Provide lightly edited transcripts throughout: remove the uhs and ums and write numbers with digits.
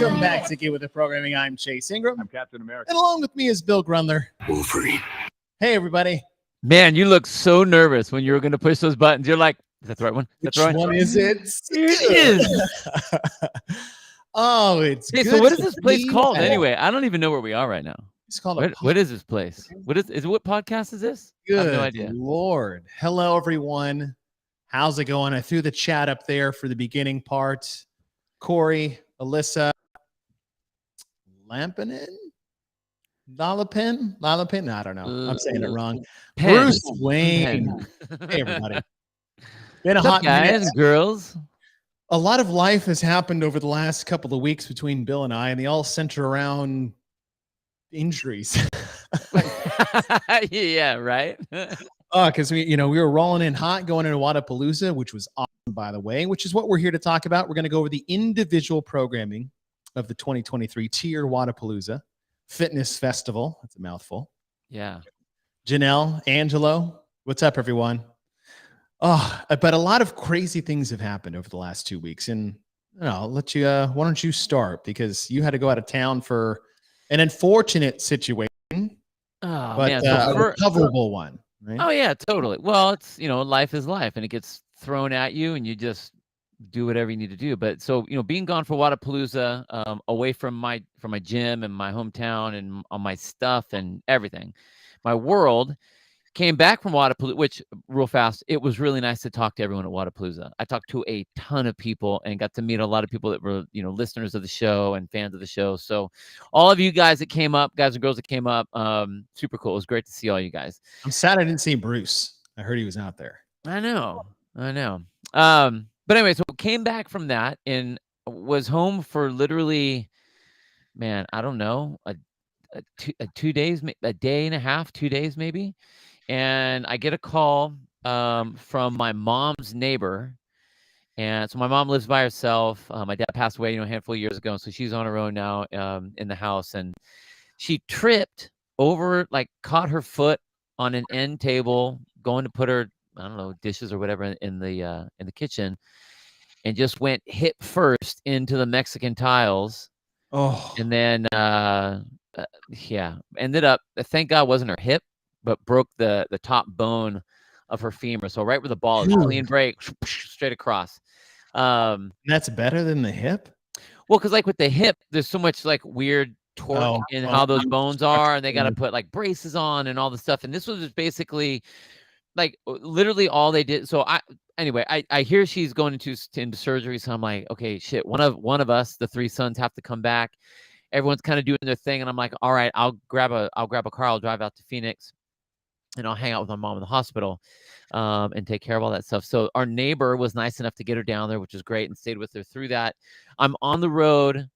Welcome back to Get With It Programming. I'm Chase Ingram. I'm Captain America. And along with me is Bill Grundler. Wolverine. Hey, everybody. Man, you look so nervous when you were going to push those buttons. You're like, is that the right one? Which one is it? It is. Oh, it's hey, good. So what is this place called anyway? I don't even know where we are right now. It's called what is this place? What podcast is this? Good I have no idea. Lord. Hello, everyone. How's it going? I threw the chat up there for the beginning part. Corey, Alyssa, Lampinen? Lalapin? I don't know. I'm saying it wrong. Bruce Wayne. Hey, everybody. Been a hot guys minute. and girls. A lot of life has happened over the last couple of weeks between Bill and I, and they all center around injuries. Yeah, right. Because we were rolling in hot going into Wodapalooza, which was awesome, by the way, which is what we're here to talk about. We're going to go over the individual programming of the 2023 TYR Wodapalooza Fitness Festival. That's a mouthful. Yeah. Janelle, Angelo, what's up, everyone? But a lot of crazy things have happened over the last 2 weeks, and I'll let you. Why don't you start, because you had to go out of town for an unfortunate situation, but a recoverable one. Right? Oh yeah, totally. Well, it's life is life, and it gets thrown at you, and you just do whatever you need to do. But so being gone for Wodapalooza, away from my gym and my hometown and on my stuff and everything, my world. Came back from Wodapalooza, which real fast, it was really nice to talk to everyone at Wodapalooza. I talked to a ton of people and got to meet a lot of people that were, listeners of the show and fans of the show. So all of you guys that came up, guys and girls that came up, super cool. It was great to see all you guys. I'm sad I didn't see Bruce. I heard he was out there. I know. But anyway, so came back from that and was home for literally, man, I don't know, a 2 days, a day and a half, 2 days maybe. And I get a call from my mom's neighbor. And so my mom lives by herself. My dad passed away, a handful of years ago. So she's on her own now in the house. And she tripped over, caught her foot on an end table, going to put her, I don't know, dishes or whatever in the kitchen, and just went hip first into the Mexican tiles. Oh. And then, ended up, thank God wasn't her hip, but broke the top bone of her femur. So right where the ball is, clean break, straight across. That's better than the hip? Well, because with the hip, there's so much weird torque in how those bones are, and they got to put braces on and all the stuff. And this was just basically literally all they did. So I hear she's going into surgery. So I'm like, okay, shit. One of us, the three sons, have to come back. Everyone's kind of doing their thing, and I'm like, all right, I'll grab a car. I'll drive out to Phoenix, and I'll hang out with my mom in the hospital and take care of all that stuff. So our neighbor was nice enough to get her down there, which was great, and stayed with her through that. I'm on the road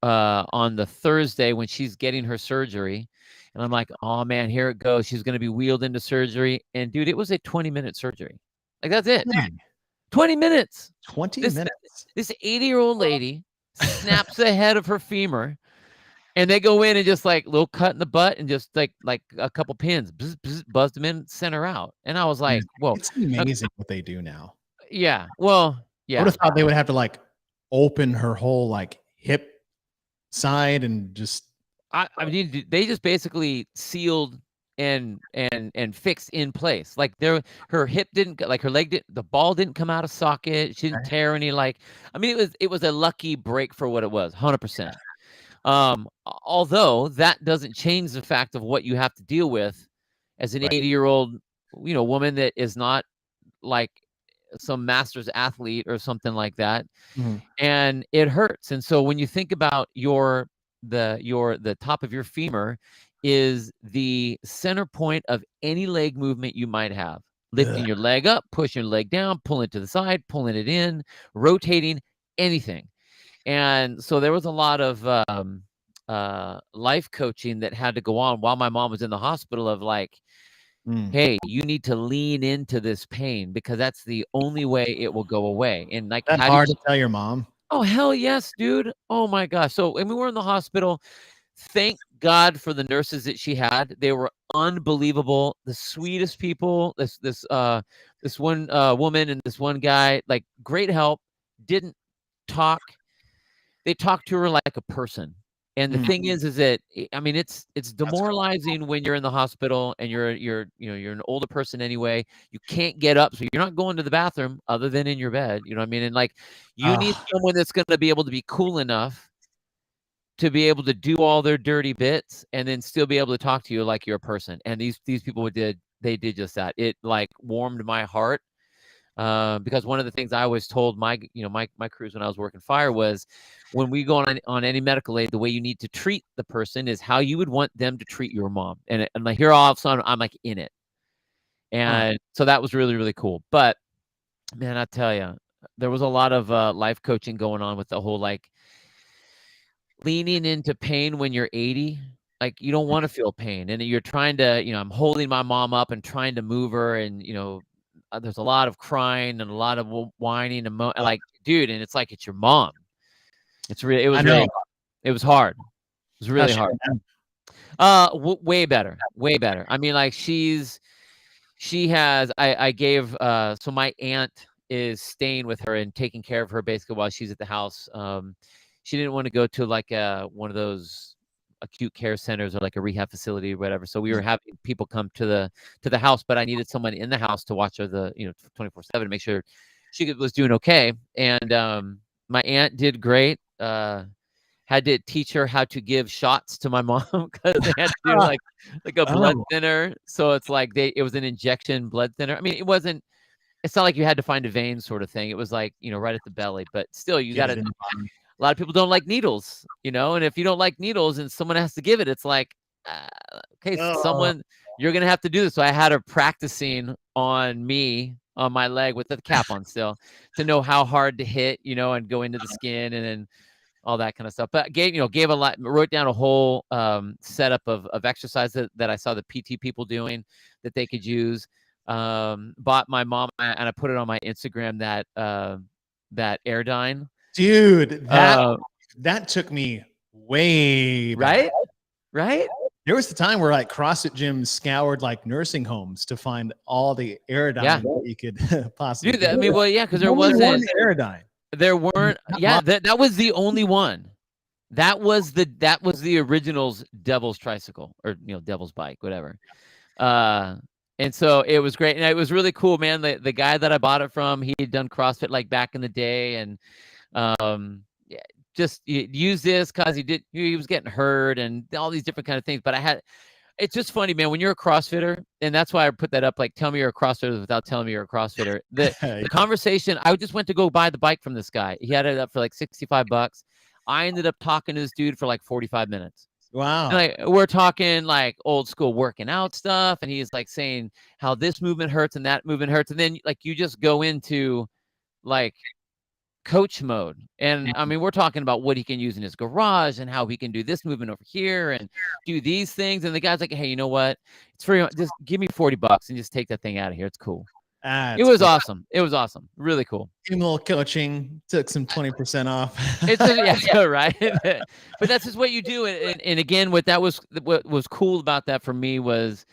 on the Thursday when she's getting her surgery, and I'm like, oh, man, here it goes. She's going to be wheeled into surgery. And, dude, it was a 20-minute surgery. That's it. Man. 20 minutes. 20 minutes. This 80-year-old lady snaps the head of her femur. And they go in and just little cut in the butt and just like a couple pins, buzzed them in, sent her out. And I was like, whoa. It's amazing what they do now. Yeah. Well, yeah. I would have thought they would have to open her whole hip side and just. I mean, they just basically sealed and fixed in place. Her hip didn't, her leg didn't, the ball didn't come out of socket. She didn't tear any, I mean, it was a lucky break for what it was, 100%. Although that doesn't change the fact of what you have to deal with as an 80-year-old woman that is not like some master's athlete or something like that. And it hurts. And so when you think about the top of your femur is the center point of any leg movement you might have. Lifting your leg up, pushing your leg down, pulling it to the side, pulling it in, rotating, anything. And so there was a lot of life coaching that had to go on while my mom was in the hospital of like, hey, you need to lean into this pain because that's the only way it will go away. And like, That's hard to tell your mom. Oh, hell yes, dude. Oh my gosh. So, and we were in the hospital. Thank God for the nurses that she had. They were unbelievable. The sweetest people. This one woman and this one guy, like great help. Didn't talk. They talked to her like a person. And the thing is that I mean it's demoralizing when you're in the hospital and you're an older person anyway. You can't get up, so you're not going to the bathroom other than in your bed. You know what I mean? And like you need someone that's going to be able to be cool enough to be able to do all their dirty bits and then still be able to talk to you like you're a person. And these people did just that. It like warmed my heart. Because one of the things I always told my crews when I was working fire was when we go on any medical aid, the way you need to treat the person is how you would want them to treat your mom. And like here all of a sudden I'm like in it. And so that was really, really cool. But man, I tell you, there was a lot of life coaching going on with the whole like leaning into pain when you're 80. Like you don't want to feel pain. And you're trying to, I'm holding my mom up and trying to move her and, there's a lot of crying and a lot of whining and like, dude, and it's like it's your mom. It was hard. It was really hard. Way better. I mean, like I gave so my aunt is staying with her and taking care of her basically while she's at the house. She didn't want to go to like one of those acute care centers or like a rehab facility or whatever. So we were having people come to the house, but I needed someone in the house to watch her 24/7 to make sure she was doing okay. And my aunt did great. Had to teach her how to give shots to my mom because they had to do like a blood thinner. So it's like it was an injection blood thinner. I mean, it's not like you had to find a vein sort of thing. It was like, right at the belly, but still you got to. A lot of people don't like needles, and if you don't like needles and someone has to give it, it's like, okay, you're going to have to do this. So I had her practicing on me, on my leg with the cap on still to know how hard to hit, and go into the skin and then all that kind of stuff. But gave a lot, wrote down a whole setup of exercise that I saw the PT people doing that they could use. Bought my mom and I put it on my Instagram that Airdyne. Dude, that took me way back. Right? There was the time where like CrossFit gyms scoured like nursing homes to find all the Airdyne that you could possibly do. I mean, well, yeah, because there wasn't Airdyne. There weren't. Yeah, that was the only one. That was the original's Devil's Tricycle or Devil's Bike, whatever. And so it was great, and it was really cool, man. The guy that I bought it from, he had done CrossFit like back in the day, and just use this because he was getting hurt and all these different kind of things. But it's just funny, man, when you're a CrossFitter, and that's why I put that up, like, tell me you're a CrossFitter without telling me you're a CrossFitter. The conversation, I just went to go buy the bike from this guy. He had it up for like $65. I ended up talking to this dude for like 45 minutes. Wow. And like we're talking like old school working out stuff. And he's like saying how this movement hurts and that movement hurts. And then like you just go into like coach mode. And I mean, we're talking about what he can use in his garage and how he can do this movement over here and do these things. And the guy's like, hey, you know what? It's free. Just give me $40 and just take that thing out of here. It's cool. It was awesome. It was awesome. Really cool. A little coaching, took some 20% off. Yeah, right. But that's just what you do. And again, what was cool about that for me was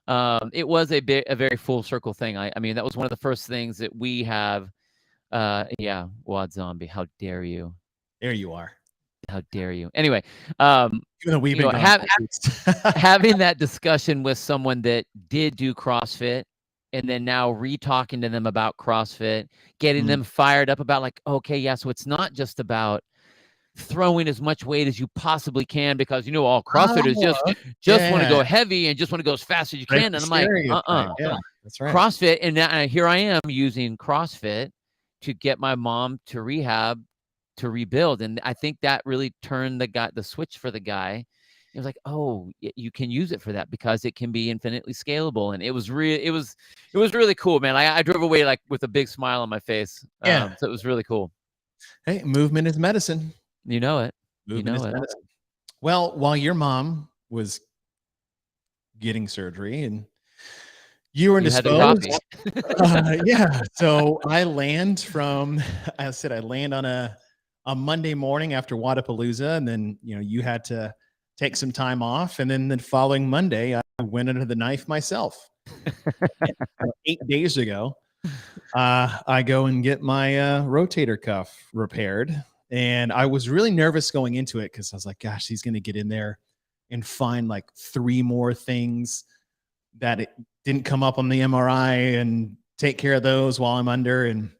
it was a very full circle thing. I mean, that was one of the first things that we have. Yeah, Wad Zombie, how dare you? There you are. How dare you? Anyway, even though we've been having that discussion with someone that did do CrossFit, and then now re-talking to them about CrossFit, getting them fired up about like, okay, yeah, so it's not just about throwing as much weight as you possibly can because all CrossFitters just want to go heavy and just want to go as fast as you can. And I'm like, Yeah, that's right. CrossFit, and now here I am using CrossFit to get my mom to rehab to rebuild, and I think that really turned the switch for the guy. It was like, oh, you can use it for that because it can be infinitely scalable, and it was really cool, man. I drove away like with a big smile on my face. So it was really cool. Hey, movement is medicine. You know it. Movement is medicine. Well, while your mom was getting surgery and you were indisposed, so I land on a Monday morning after Wodapalooza, and then you had to take some time off, and then the following Monday I went under the knife myself. 8 days ago, I go and get my rotator cuff repaired, and I was really nervous going into it because I was like, gosh, he's going to get in there and find like 3 more things that it didn't come up on the MRI and take care of those while I'm under. And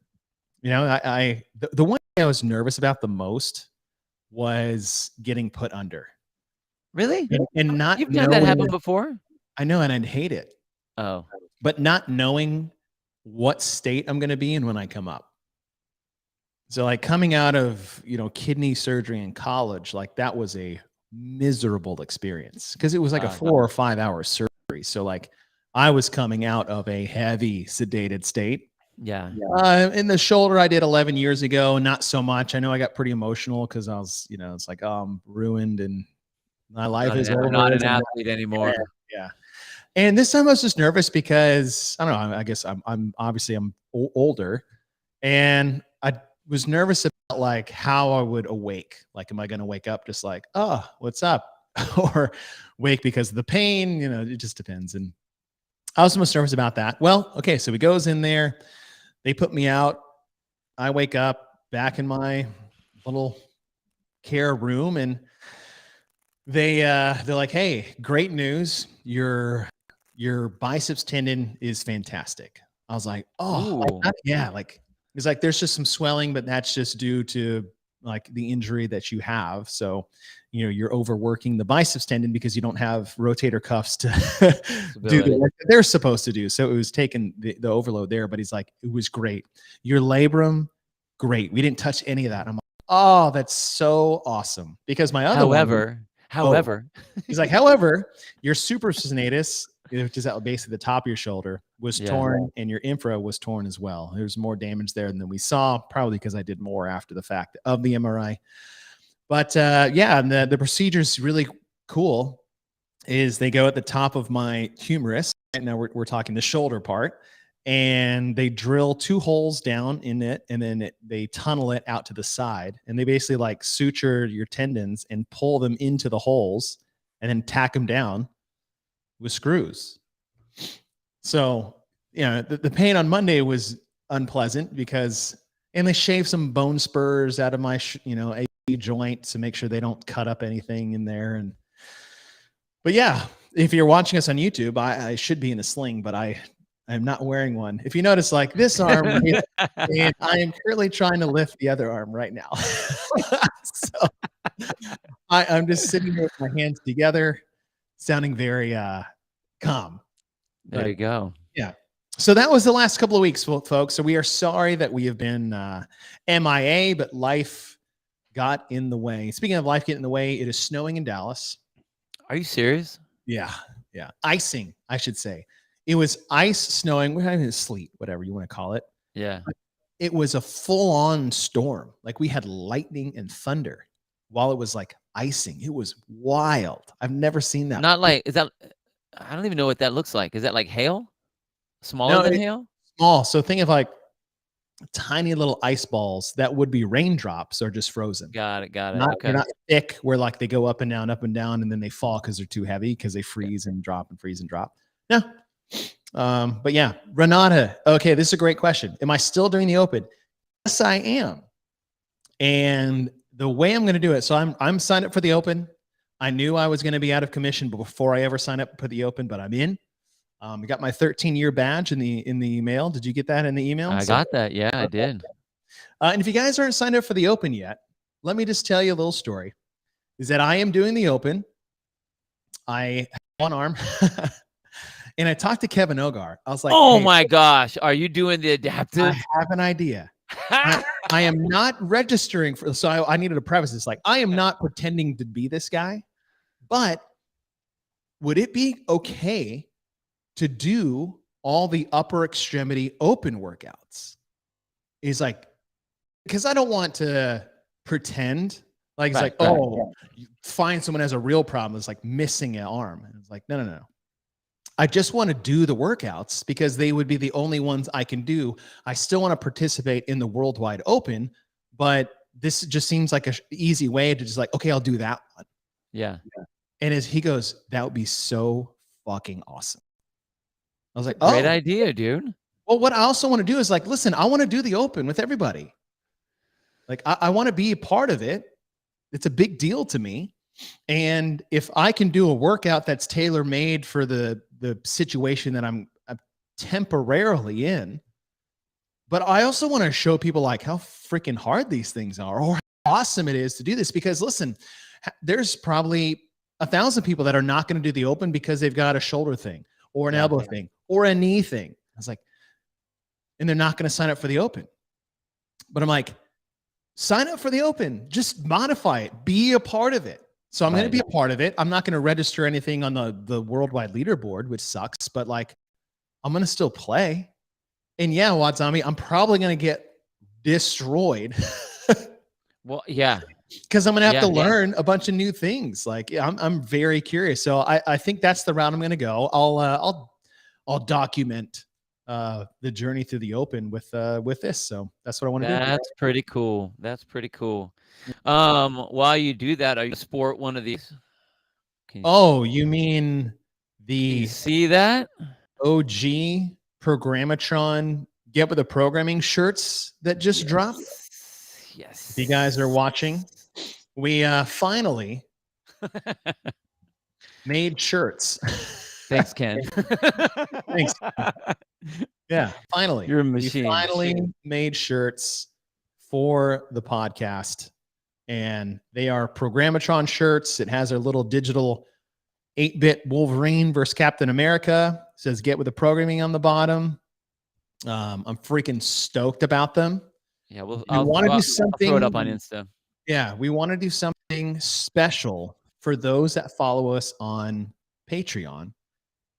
the one thing I was nervous about the most was getting put under. Really? And not You've had that happen before? I know, and I'd hate it. Oh. But not knowing what state I'm going to be in when I come up. So like coming out of, kidney surgery in college, like that was a miserable experience because it was like a 4 or 5 hour surgery. So like I was coming out of a heavy sedated state. Yeah. In the shoulder, I did 11 years ago. Not so much. I know I got pretty emotional because I was, it's like, oh, I'm ruined and my life is over. I'm not an athlete anymore. Yeah. And this time I was just nervous because I don't know. I guess I'm obviously older, and I was nervous about like how I would awake. Like, am I going to wake up just like, oh, what's up, or wake because of the pain? It just depends. And I was most nervous about that. Well, okay, so he goes in there, they put me out. I wake up back in my little care room, and they're like, hey, great news. Your biceps tendon is fantastic. I was like, oh, yeah. Like, it's like, there's just some swelling, but that's just due to like the injury that you have. So, you're overworking the biceps tendon because you don't have rotator cuffs to do the work that they're supposed to do. So it was taking the overload there, but he's like, it was great. Your labrum, great. We didn't touch any of that. I'm like, oh, that's so awesome. Because my other However, he's like, however, your supraspinatus, which is at basically the top of your shoulder, was torn, and your infra was torn as well. There's more damage there than we saw, probably because I did more after the fact of the MRI. But the procedure is really cool. Is they go at the top of my humerus, and now we're talking the shoulder part, and they drill 2 holes down in it, and then they tunnel it out to the side, and they basically like suture your tendons and pull them into the holes and then tack them down with screws. So, the pain on Monday was unpleasant and they shave some bone spurs out of my, AC joint to make sure they don't cut up anything in there. But yeah, if you're watching us on YouTube, I should be in a sling, but I'm not wearing one. If you notice, like this arm, and I am currently trying to lift the other arm right now. So I'm just sitting there with my hands together, sounding very calm. There you go. Yeah. So that was the last couple of weeks, folks. So we are sorry that we have been MIA, but life got in the way. Speaking of life getting in the way, it is snowing in Dallas. Are you serious? Yeah. Icing, I should say. It was ice snowing. We're having sleet, whatever you want to call it. Yeah. It was a full-on storm. Like we had lightning and thunder while it was like icing. It was wild. I've never seen that. Not like, is that, I don't even know what that looks like. Is that like hail? Smaller than hail? Small. So think of like tiny little ice balls that would be raindrops are just frozen. Got it. Okay. They're not thick where like they go up and down, and then they fall because they're too heavy because they freeze and drop and freeze and drop. No. But yeah, Renata. Okay, this is a great question. Am I still doing the open? Yes, I am. And the way I'm going to do it, so I'm signed up for the open. I knew I was going to be out of commission before I ever signed up for the open, but I'm in. I got my 13-year badge in the email. Did you get that in the email? I got that. Yeah, I did. And if you guys aren't signed up for the open yet, let me just tell you a little story. Is that I am doing the open. I have one arm. And I talked to Kevin Ogar. I was like, oh hey, my gosh, are you doing the adaptive? I have an idea. I am not registering for, so I needed to preface this. Like, I am not pretending to be this guy, but would it be okay to do all the upper extremity open workouts? He's like, because I don't want to pretend like it's like, oh, you find someone has a real problem. It's like missing an arm. And it's like, no. I just want to do the workouts because they would be the only ones I can do. I still want to participate in the Worldwide Open, but this just seems like an easy way to just like, okay, I'll do that one. Yeah. And as he goes, that would be so fucking awesome. I was like, great idea, dude. Well, what I also want to do is like, listen, I want to do the open with everybody. Like, I want to be a part of it. It's a big deal to me. And if I can do a workout that's tailor-made for the situation that I'm temporarily in, but I also want to show people like how freaking hard these things are or how awesome it is to do this. Because listen, there's probably 1,000 people that are not going to do the open because they've got a shoulder thing or an elbow thing or a knee thing. I was like, and they're not going to sign up for the open. But I'm like, sign up for the open, just modify it, be a part of it. So I'm going to be a part of it. I'm not going to register anything on the worldwide leaderboard, which sucks, but like, I'm going to still play. And yeah, Watami, I'm probably going to get destroyed. Well, yeah. Because I'm going to have to learn a bunch of new things. Like, yeah, I'm very curious. So I think that's the route I'm going to go. I'll document the journey through the open with this. So that's what I want to do. That's pretty cool. That's pretty cool. While you do that, are you sport one of these? You mean the you see that OG Programmatron Get With the Programming shirts that just dropped? Yes. If you guys are watching, we finally made shirts. Thanks, Ken. Thanks. Yeah, finally. You're a machine. We finally made shirts for the podcast, and they are Programmatron shirts. It has a little digital 8-bit Wolverine versus Captain America. It says "Get With the Programming" on the bottom. I'm freaking stoked about them. Yeah, well, I'll throw it up on Insta. Yeah, we want to do something special for those that follow us on Patreon.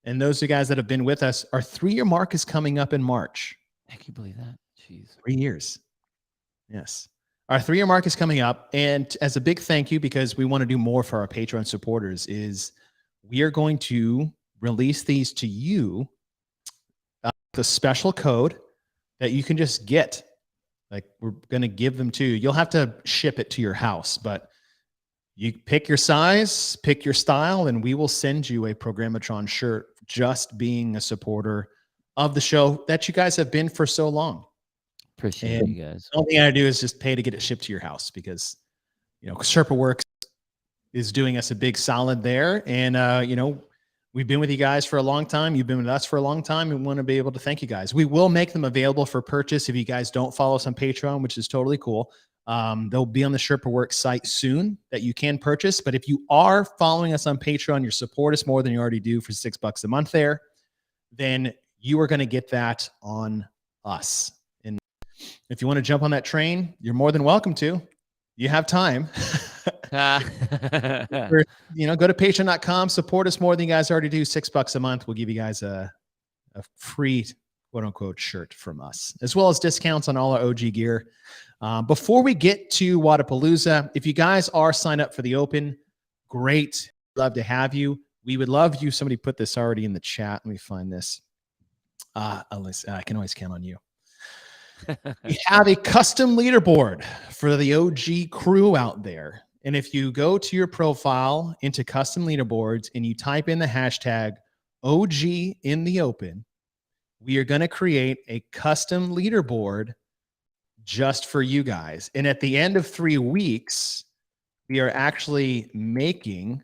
And those are guys that have been with us. Our 3-year mark is coming up in March. Can you believe that? Jeez. 3 years. Yes. Our 3-year mark is coming up. And as a big thank you, because we want to do more for our Patreon supporters, is we are going to release these to you, the special code that you can just get. Like, we're going to give them to you. You'll have to ship it to your house, but you pick your size, pick your style, and we will send you a Programmatron shirt just being a supporter of the show that you guys have been for so long. Appreciate you guys. The only thing I do is just pay to get it shipped to your house because, Sherpa Works is doing us a big solid there. And, we've been with you guys for a long time. You've been with us for a long time. We want to be able to thank you guys. We will make them available for purchase if you guys don't follow us on Patreon, which is totally cool. They'll be on the Sherpa Works site soon that you can purchase. But if you are following us on Patreon, you support us more than you already do for $6 a month there, then you are going to get that on us. And if you want to jump on that train, you're more than welcome to. You have time. Go to patreon.com, support us more than you guys already do. $6 a month. We'll give you guys a free quote unquote shirt from us, as well as discounts on all our OG gear. Before we get to Wodapalooza, if you guys are signed up for the open, great. Love to have you. We would love you. Somebody put this already in the chat. Let me find this. Alyssa, I can always count on you. We have a custom leaderboard for the OG crew out there. And if you go to your profile into custom leaderboards and you type in the hashtag OG in the open, we are going to create a custom leaderboard just for you guys. And at the end of 3 weeks, we are actually making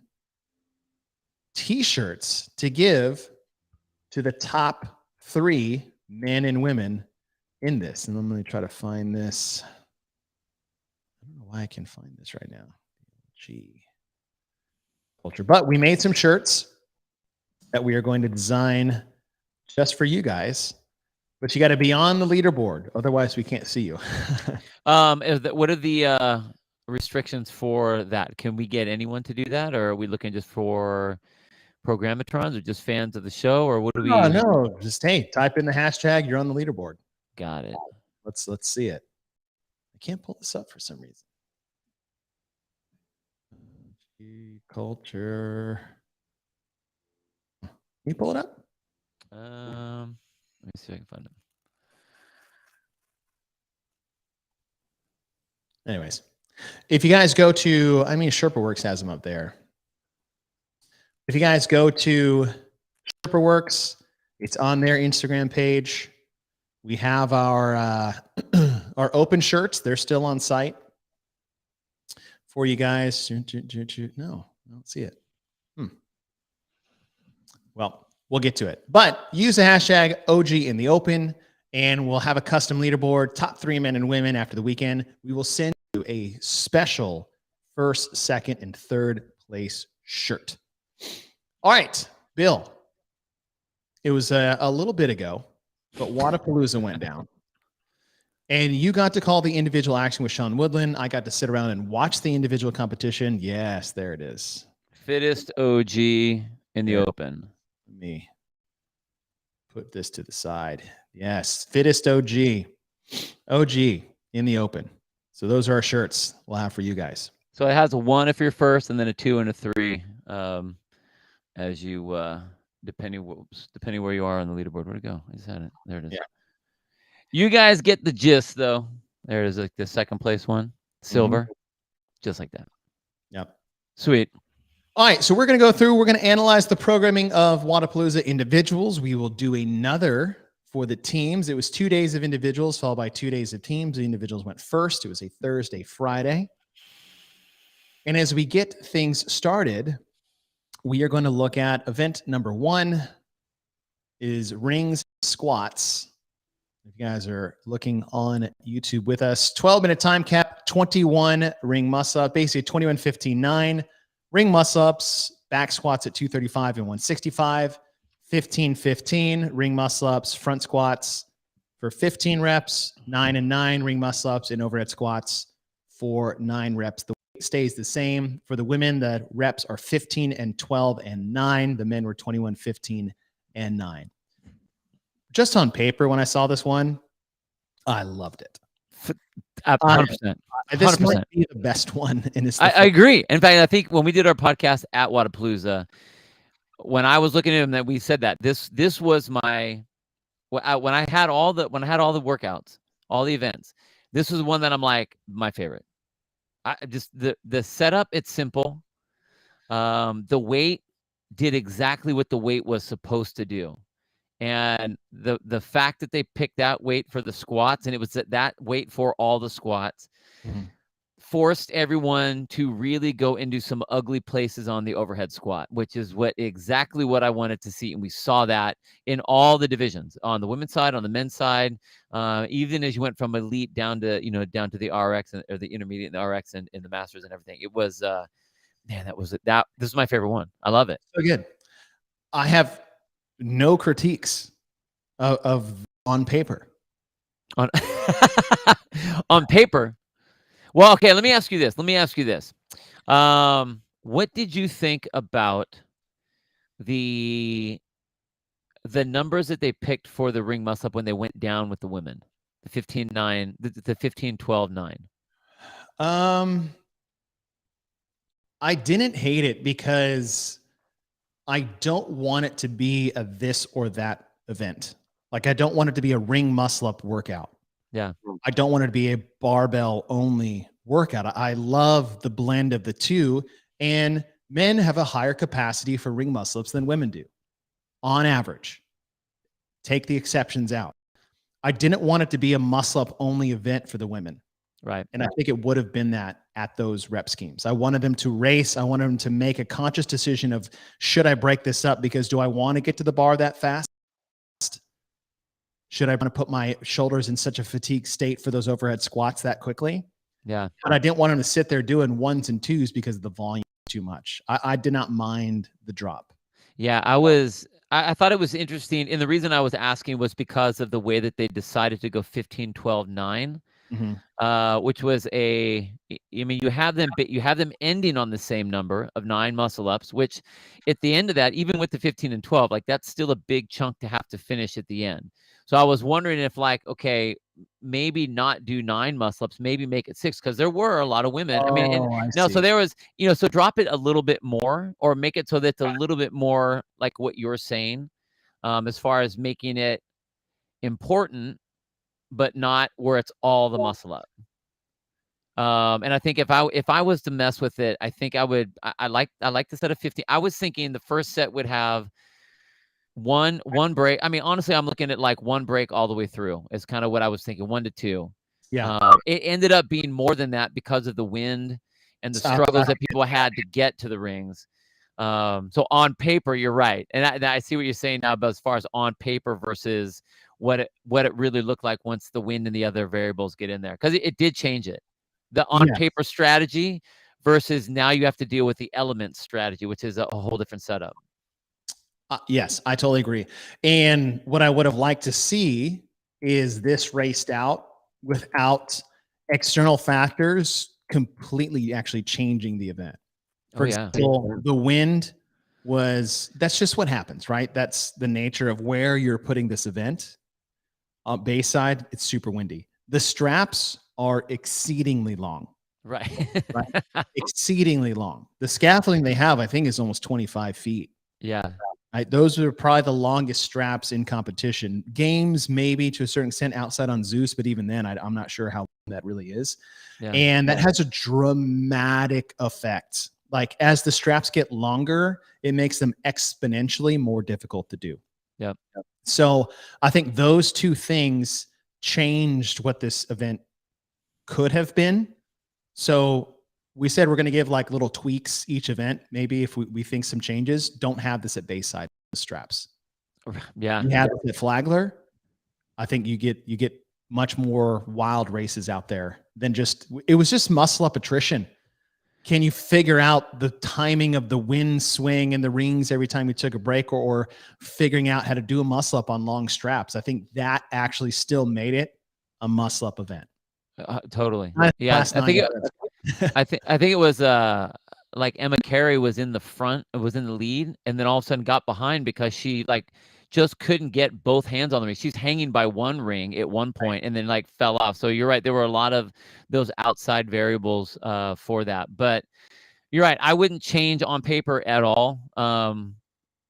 t-shirts to give to the top 3 men and women in this. And I'm going to try to find this. I don't know why I can find this right now. G culture, but we made some shirts that we are going to design just for you guys. But you got to be on the leaderboard, otherwise we can't see you. What are the restrictions for that? Can we get anyone to do that, or are we looking just for programatrons, or just fans of the show, or what do we? No, just hey, type in the hashtag. You're on the leaderboard. Got it. Let's see it. I can't pull this up for some reason. Culture. Can you pull it up? Let me see if I can find it. Anyways, if you guys go to, SherpaWorks has them up there. If you guys go to SherpaWorks, it's on their Instagram page. We have our our open shirts. They're still on site for you guys. No, I don't see it. Well, we'll get to it. But use the hashtag OG in the open, and we'll have a custom leaderboard, top 3 men and women after the weekend. We will send you a special first, second, and third place shirt. All right, Bill. It was a little bit ago, but Wodapalooza went down. And you got to call the individual action with Sean Woodland. I got to sit around and watch the individual competition. Yes, there it is. Fittest OG in the open. Let me put this to the side. Yes, fittest OG. OG in the open. So those are our shirts we'll have for you guys. So it has a 1 if you're first, and then a 2 and a 3 as you depending where you are on the leaderboard. Where'd it go? I just had it. There it is. Yeah. You guys get the gist, though. There is like the second place one, silver, just like that. Yep. Sweet. All right, so we're going to go through. We're going to analyze the programming of Wodapalooza individuals. We will do another for the teams. It was 2 days of individuals, followed by 2 days of teams. The individuals went first. It was a Thursday, Friday. And as we get things started, we are going to look at event number 1 is rings squats. If you guys are looking on YouTube with us, 12-minute time cap, 21 ring muscle-up, basically 21:15.9. Ring muscle-ups, back squats at 235 and 165, 15:15 ring muscle-ups, front squats for 15 reps, 9 and 9 ring muscle-ups, and overhead squats for 9 reps. The weight stays the same. For the women, the reps are 15 and 12 and 9. The men were 21, 15, and 9. Just on paper, when I saw this one, I loved it. 100%. This might be the best one in this. I agree. In fact, I think when we did our podcast at Wodapalooza, when I was looking at him, that we said that this was my when I had all the workouts, all the events. This was one that I'm like my favorite. I just the setup. It's simple. The weight did exactly what the weight was supposed to do. And the fact that they picked that weight for the squats, and it was that weight for all the squats, forced everyone to really go into some ugly places on the overhead squat, which is exactly what I wanted to see. And we saw that in all the divisions, on the women's side, on the men's side, even as you went from elite down to the RX or the intermediate and the RX and the masters and everything. It was, man, this is my favorite one. I love it. So good. I have no critiques of on paper. On paper. Well, okay, let me ask you this. What did you think about the numbers that they picked for the ring muscle up when they went down with the women? The 15-9, the 15-12-9. I didn't hate it because I don't want it to be a this or that event. Like, I don't want it to be a ring muscle up workout. Yeah. I don't want it to be a barbell only workout. I love the blend of the two, and men have a higher capacity for ring muscle ups than women do on average. Take the exceptions out. I didn't want it to be a muscle up only event for the women. Right. And I think it would have been that at those rep schemes. I wanted them to race. I wanted them to make a conscious decision of, should I break this up? Because do I want to get to the bar that fast? Should I want to put my shoulders in such a fatigue state for those overhead squats that quickly? Yeah. But I didn't want them to sit there doing ones and twos because the volume was too much. I did not mind the drop. Yeah, I thought it was interesting, and the reason I was asking was because of the way that they decided to go 15, 12, 9, which was I mean, you have them ending on the same number of 9 muscle ups, which at the end of that, even with the 15 and 12, like that's still a big chunk to have to finish at the end. So I was wondering if like, okay, maybe not do 9 muscle ups, maybe make it 6, because there were a lot of women. I mean, and Oh, I no, so see. there was, so drop it a little bit more, or make it so that it's a little bit more like what you're saying, as far as making it important, but not where it's all the muscle up. And I think if I was to mess with it, I think I would. I like the set of 15. I was thinking the first set would have one break. I mean, honestly, I'm looking at like one break all the way through. Is kind of what I was thinking, 1 to 2. Yeah. It ended up being more than that because of the wind and the struggles that people had to get to the rings. So on paper, you're right, and I see what you're saying now. But as far as on paper versus what it really looked like once the wind and the other variables get in there, because it did change it. The on paper strategy versus now you have to deal with the elements strategy, which is a whole different setup. Yes, I totally agree. And what I would have liked to see is this raced out without external factors completely actually changing the event. For example, the wind that's just what happens, right? That's the nature of where you're putting this event. On Bayside, it's super windy. The straps are exceedingly long. Right. Exceedingly long. The scaffolding they have, I think, is almost 25 feet. Yeah. Right? Those are probably the longest straps in competition. Games, maybe to a certain extent outside on Zeus, but even then, I'm not sure how long that really is. Yeah. And that has a dramatic effect. Like as the straps get longer, it makes them exponentially more difficult to do. Yep. So I think those two things changed what this event could have been. So we said we're going to give like little tweaks each event. Maybe if we think some changes, don't have this at Bayside, the straps. Yeah. You have it at Flagler. I think you get much more wild races out there than it was just muscle up attrition. Can you figure out the timing of the wind swing and the rings every time you took a break, or figuring out how to do a muscle up on long straps? I think that actually still made it a muscle up event. Totally. Yeah. I think it was like Emma Carey was in the front, was in the lead, and then all of a sudden got behind because she like just couldn't get both hands on the ring. She's hanging by one ring at one point and then like fell off. So you're right. There were a lot of those outside variables for that. But you're right. I wouldn't change on paper at all.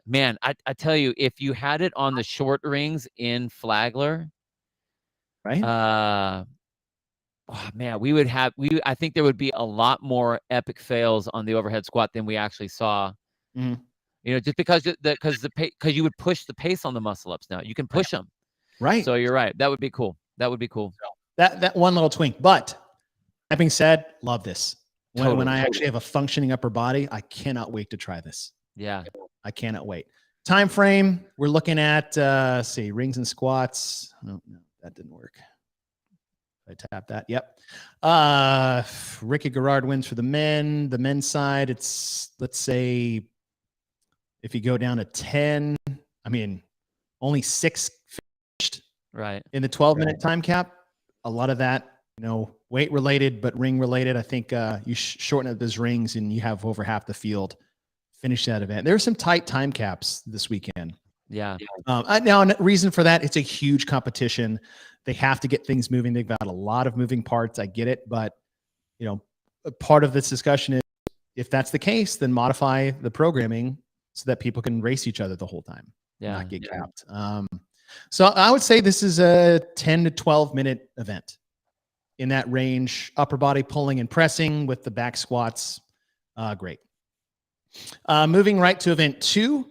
Man, I tell you, if you had it on the short rings in Flagler, right? Oh, man, I think there would be a lot more epic fails on the overhead squat than we actually saw. Just because you would push the pace on the muscle ups now. You can push them. Right. So you're right. That would be cool. That would be cool. That one little twink. But that being said, love this. When I actually have a functioning upper body, I cannot wait to try this. Yeah. I cannot wait. Time frame, we're looking at see, rings and squats. No, that didn't work. I tap that. Yep. Ricky Garrard wins for the men. The men's side, it's, let's say, if you go down to 10, I mean, only 6 finished in the 12-minute time cap. A lot of that, weight related, but ring related. I think you shorten up those rings and you have over half the field finish that event. There are some tight time caps this weekend. Yeah. Now, reason for that, it's a huge competition. They have to get things moving. They've got a lot of moving parts. I get it. But, part of this discussion is if that's the case, then modify the programming so that people can race each other the whole time. Not get capped. So I would say this is a 10 to 12 minute event in that range. Upper body pulling and pressing with the back squats. Great. Moving right to event 2,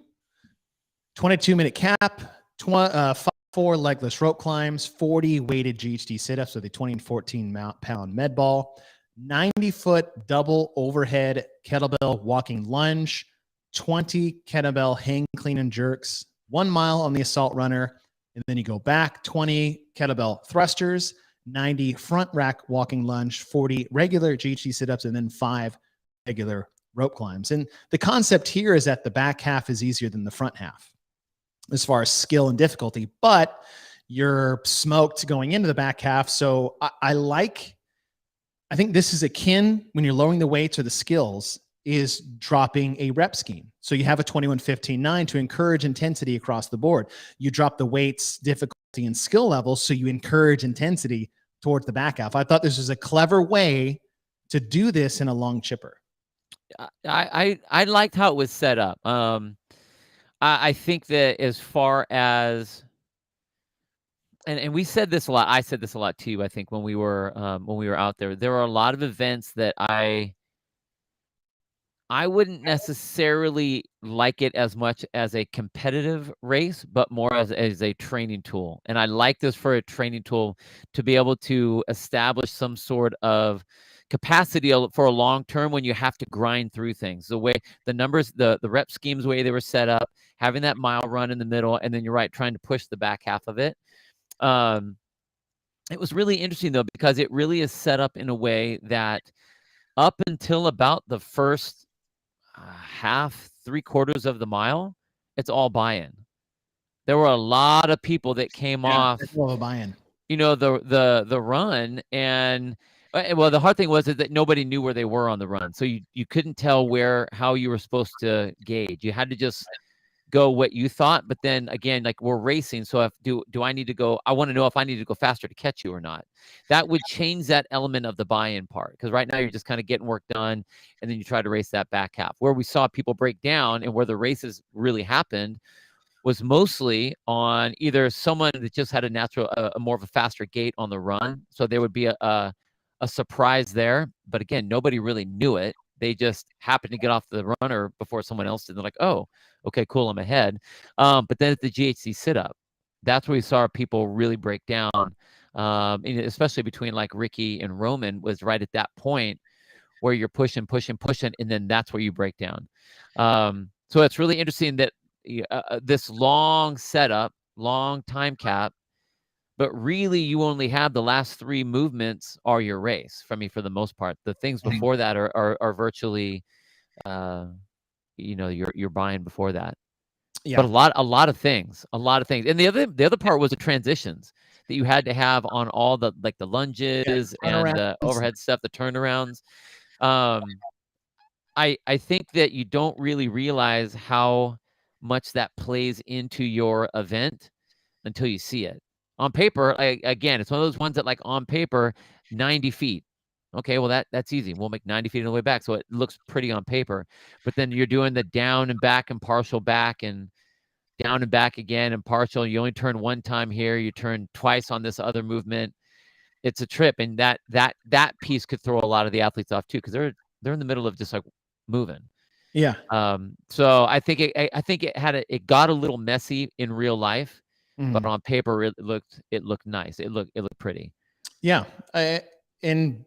22-minute cap, 4 legless rope climbs, 40 weighted GHD sit-ups with a 20 and 14-pound med ball, 90-foot double overhead kettlebell walking lunge, 20 kettlebell hang clean and jerks, 1 mile on the assault runner, and then you go back, 20 kettlebell thrusters, 90 front rack walking lunge, 40 regular GHD sit-ups, and then 5 regular rope climbs. And the concept here is that the back half is easier than the front half as far as skill and difficulty, but you're smoked going into the back half. So I think this is akin when you're lowering the weights or the skills is dropping a rep scheme. So you have a 21-15-9 to encourage intensity across the board. You drop the weights, difficulty, and skill levels, so you encourage intensity towards the back half. I thought this was a clever way to do this in a long chipper. I liked how it was set up. I think that as far as and we said this a lot. I said this a lot too. I think when we were out there, there were a lot of events that I wouldn't necessarily like it as much as a competitive race, but more as a training tool. And I like this for a training tool to be able to establish some sort of capacity for a long term when you have to grind through things. The way the numbers, the rep schemes, way they were set up, having that mile run in the middle, and then you're right, trying to push the back half of it. It was really interesting though, because it really is set up in a way that up until about the first half, 3/4 of the mile, it's all buy-in. There were a lot of people that came off, a buy-in. The run, and well, the hard thing was that nobody knew where they were on the run, so you couldn't tell how you were supposed to gauge. You had to just go what you thought, but then again, like, we're racing, so if do I need to go? I want to know if I need to go faster to catch you or not. That would change that element of the buy-in part, because right now you're just kind of getting work done, and then you try to race that back half. Where we saw people break down and where the races really happened was mostly on either someone that just had a natural, more of a faster gait on the run, so there would be a surprise there. But again, nobody really knew it. They just happened to get off the runner before someone else did. They're like, oh, okay, cool, I'm ahead. But then at the GHC sit-up, that's where we saw people really break down, especially between like Ricky and Roman, was right at that point where you're pushing, and then that's where you break down. So it's really interesting that this long setup, long time cap, but really you only have the last 3 movements are your race for the most part. The things before that are virtually, you're buying before that. Yeah. But a lot of things. And the other part was the transitions that you had to have on all the, like, the lunges and the overhead stuff, the turnarounds. I think that you don't really realize how much that plays into your event until you see it. On paper, again, it's one of those ones that, like, on paper, 90 feet. Okay, well, that's easy. We'll make 90 feet on the way back, so it looks pretty on paper. But then you're doing the down and back and partial back and down and back again and partial. You only turn one time here. You turn twice on this other movement. It's a trip, and that piece could throw a lot of the athletes off too, because they're in the middle of just, like, moving. Yeah. So I think it got a little messy in real life. But on paper, it looked nice. It looked pretty. Yeah. And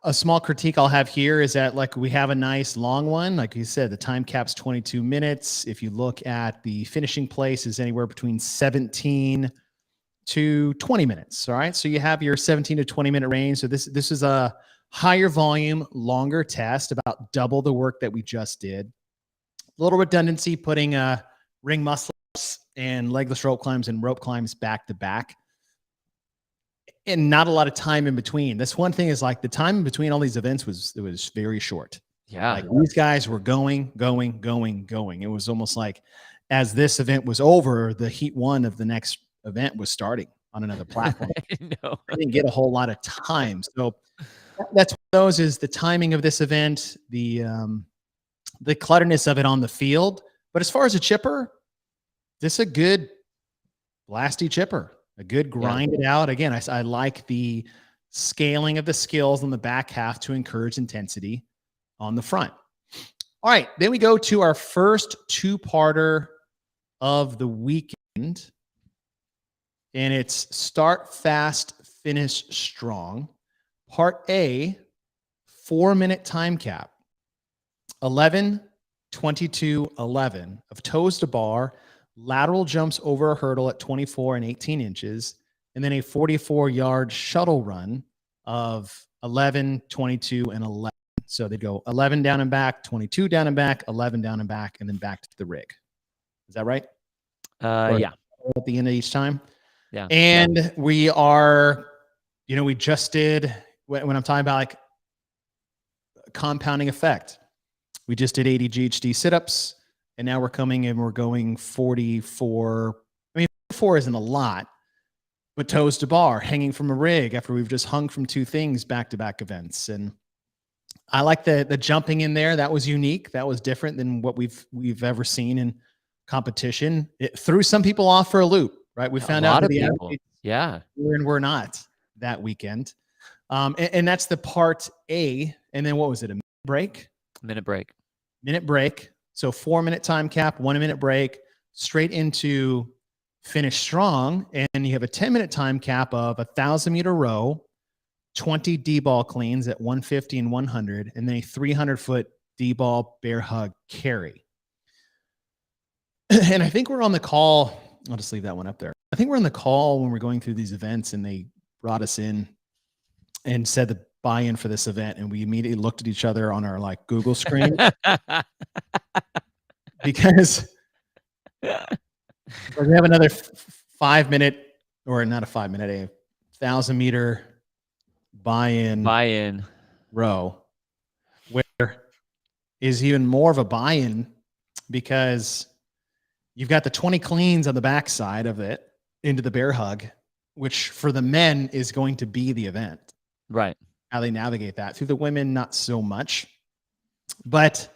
a small critique I'll have here is that, like, we have a nice long one. Like you said, the time cap's 22 minutes. If you look at the finishing place is anywhere between 17 to 20 minutes. All right. So you have your 17 to 20 minute range. So this is a higher volume, longer test, about double the work that we just did. A little redundancy, putting ring muscle and legless rope climbs and rope climbs back to back, and not a lot of time in between. This one thing is, like, the time in between all these events was very short. Yeah. Like, these guys were going. It was almost like, as this event was over, the heat 1 of the next event was starting on another platform. I didn't get a whole lot of time. So that's one of those, is the timing of this event, the clutterness of it on the field. But as far as a chipper, this is a good blasty chipper, a good grind it out. Again, I like the scaling of the skills on the back half to encourage intensity on the front. All right, then we go to our first 2-parter of the weekend, and it's start fast, finish strong. Part A, 4-minute time cap, 11, 22, 11 of toes to bar, lateral jumps over a hurdle at 24 and 18 inches, and then a 44-yard shuttle run of 11, 22, and 11. So they'd go 11 down and back, 22 down and back, 11 down and back, and then back to the rig. Is that right? Yeah. At the end of each time. Yeah. And we are, we just did, when I'm talking about like compounding effect, we just did 80 GHD sit-ups, and now we're coming and we're going 44. I mean, 44 isn't a lot, but toes to bar, hanging from a rig after we've just hung from two things back-to-back events. And I like the jumping in there. That was unique. That was different than what we've ever seen in competition. It threw some people off for a loop, right? We found out that the athletes were and were not that weekend. And that's the part A. And then what was it? A minute break? Minute break. So 4-minute time cap, 1-minute break, straight into finish strong. And you have a 10-minute time cap of 1,000-meter row, 20 D-ball cleans at 150 and 100, and then a 300-foot D-ball bear hug carry. And I think we're on the call. I'll just leave that one up there. I think we're on the call when we're going through these events, and they brought us in and said the buy-in for this event, and we immediately looked at each other on our like Google screen because we have another 5-minute, or not a 5-minute, a 1,000-meter buy-in row, where is even more of a buy-in because you've got the 20 cleans on the backside of it into the bear hug, which for the men is going to be the event. Right. How they navigate that. Through the women, not so much. But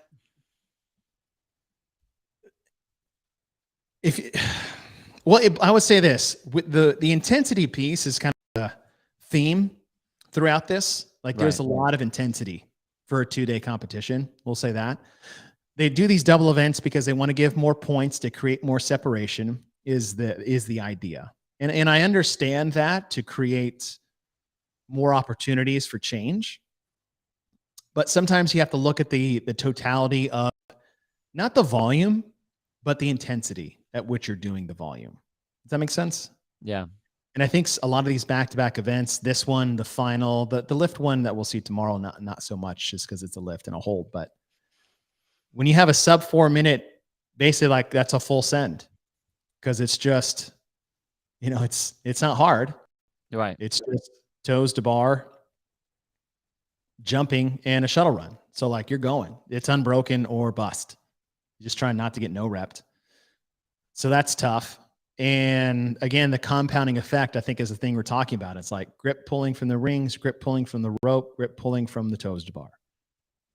I would say this, with the intensity piece is kind of a theme throughout this. Like there's a lot of intensity for a 2-day competition. We'll say that. They do these double events because they want to give more points to create more separation is the idea. And I understand that, to create more opportunities for change. But sometimes you have to look at the totality of not the volume, but the intensity at which you're doing the volume. Does that make sense? Yeah. And I think a lot of these back-to-back events, this one, the final, the lift one that we'll see tomorrow, not so much just because it's a lift and a hold. But when you have a sub 4-minute, basically like that's a full send, because it's just, it's not hard. Right. It's just toes to bar, jumping, and a shuttle run. So like you're going, it's unbroken or bust. You're just trying not to get no repped. So that's tough. And again, the compounding effect, I think, is the thing we're talking about. It's like grip pulling from the rings, grip pulling from the rope, grip pulling from the toes to bar,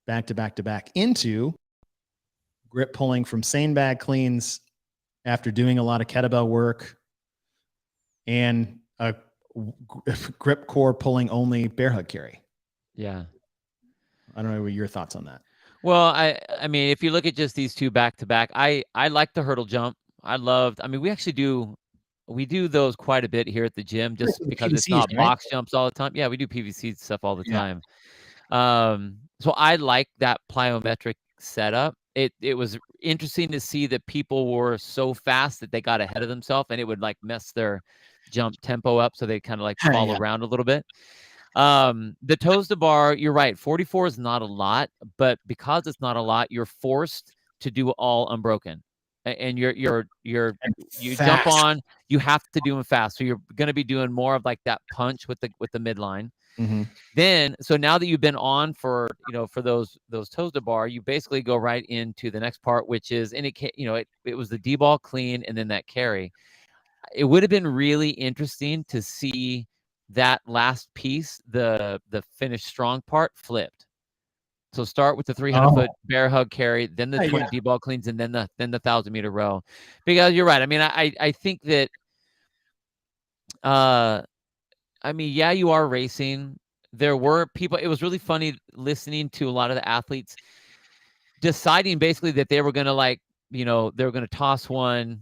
back to back to back, into grip pulling from sandbag cleans after doing a lot of kettlebell work, and a grip core pulling only bear hug carry. Yeah. I don't know what your thoughts on that. Well, I mean, if you look at just these two back to back, I like the hurdle jump. We do those quite a bit here at the gym, just because it's not box jumps all the time. Yeah, we do PVC stuff all the time. So I like that plyometric setup. It was interesting to see that people were so fast that they got ahead of themselves, and it would like mess their jump tempo up, so they kind of like fall around a little bit. The toes to bar, you're right, 44 is not a lot, but because it's not a lot, you're forced to do all unbroken. And you jump on, you have to do them fast. So you're going to be doing more of like that punch with the midline. Mm-hmm. Then, so now that you've been on for those toes to bar, you basically go right into the next part, which is, and it was the D-ball clean and then that carry. It would have been really interesting to see that last piece, the finish strong part, flipped. So start with the 300-foot bear hug carry, then the 20 D-ball cleans, and then the 1,000-meter row. Because you're right. I mean, I think that, you are racing. There were people. It was really funny listening to a lot of the athletes deciding basically that they were going to they were going to toss one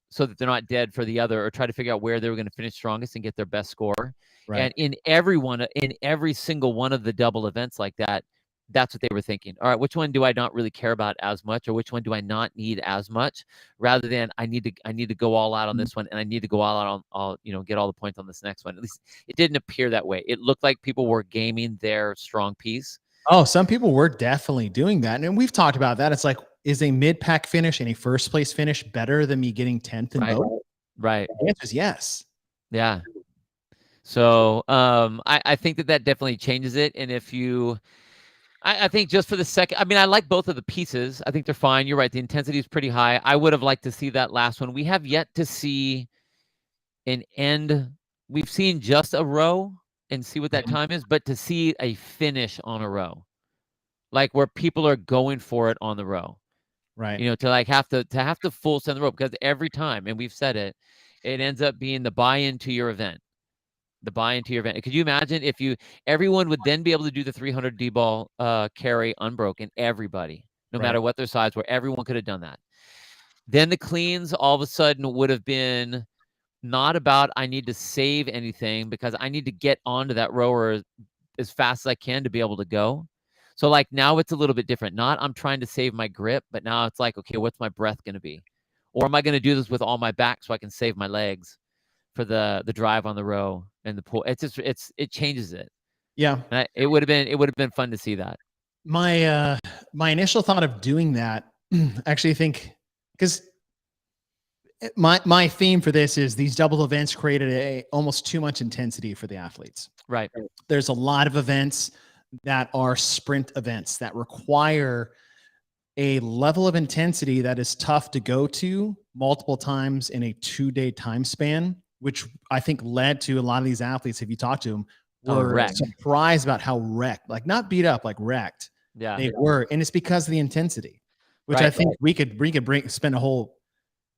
so that they're not dead for the other, or try to figure out where they were going to finish strongest and get their best score. Right. And in every single one of the double events like that, That's what they were thinking. All right, which one do I not really care about as much, or which one do I not need as much, rather than I need to go all out on this one, and I need to go all out on all, get all the points on this next one. At least it didn't appear that way. It looked like people were gaming their strong piece. Oh, some people were definitely doing that. And we've talked about that. It's like, is a mid-pack finish and a first place finish better than me getting 10th in both? Right. The answer is yes. Yeah. So I think that definitely changes it. And if you, I think just for the second, I mean, I like both of the pieces. I think they're fine. You're right. The intensity is pretty high. I would have liked to see that last one. We have yet to see an end. We've seen just a row and see what that time is, but to see a finish on a row, like where people are going for it on the row, right? To like have to full send the rope, because every time, and we've said it, it ends up being the buy-in to your event. The buy-in to your event. Could you imagine if everyone would then be able to do the 300 D-ball carry unbroken, everybody, no matter what their size were, everyone could have done that. Then the cleans all of a sudden would have been not about I need to save anything, because I need to get onto that rower as fast as I can to be able to go. So like now it's a little bit different. Not I'm trying to save my grip, but now it's like, okay, what's my breath going to be? Or am I going to do this with all my back so I can save my legs for the drive on the row and the pull? It's just it changes it. Yeah. And it would have been fun to see that. My initial thought of doing that, actually, I think, because my theme for this is these double events created almost too much intensity for the athletes. Right. There's a lot of events that are sprint events that require a level of intensity that is tough to go to multiple times in a 2-day time span, which I think led to a lot of these athletes, if you talk to them, were surprised about how wrecked, like not beat up, like wrecked they were. And it's because of the intensity, which I think we could spend a whole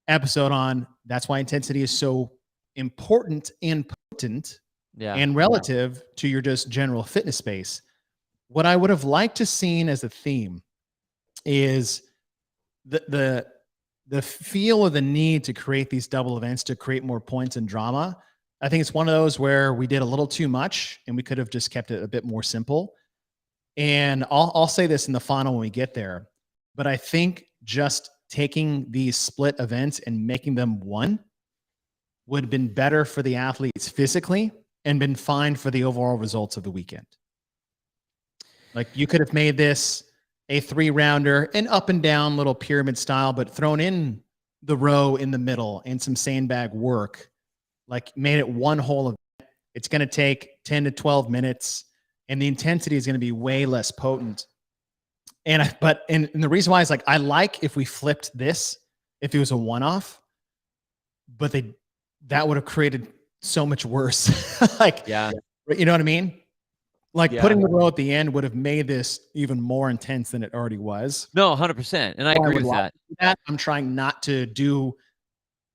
episode on. That's why intensity is so important and potent and relative to your just general fitness space. What I would have liked to seen as a theme is the feel of the need to create these double events to create more points and drama. I think it's one of those where we did a little too much and we could have just kept it a bit more simple. And I'll say this in the final when we get there, but I think just taking these split events and making them one would have been better for the athletes physically and been fine for the overall results of the weekend. Like you could have made this a 3-rounder, an up and down little pyramid style, but thrown in the row in the middle and some sandbag work, like made it one whole event. It's going to take 10 to 12 minutes and the intensity is going to be way less potent. And the reason why is like, I like if we flipped this, if it was a one-off, but that would have created so much worse. You know what I mean? Like putting the row at the end would have made this even more intense than it already was. No, 100%. And I agree with that. I'm trying not to do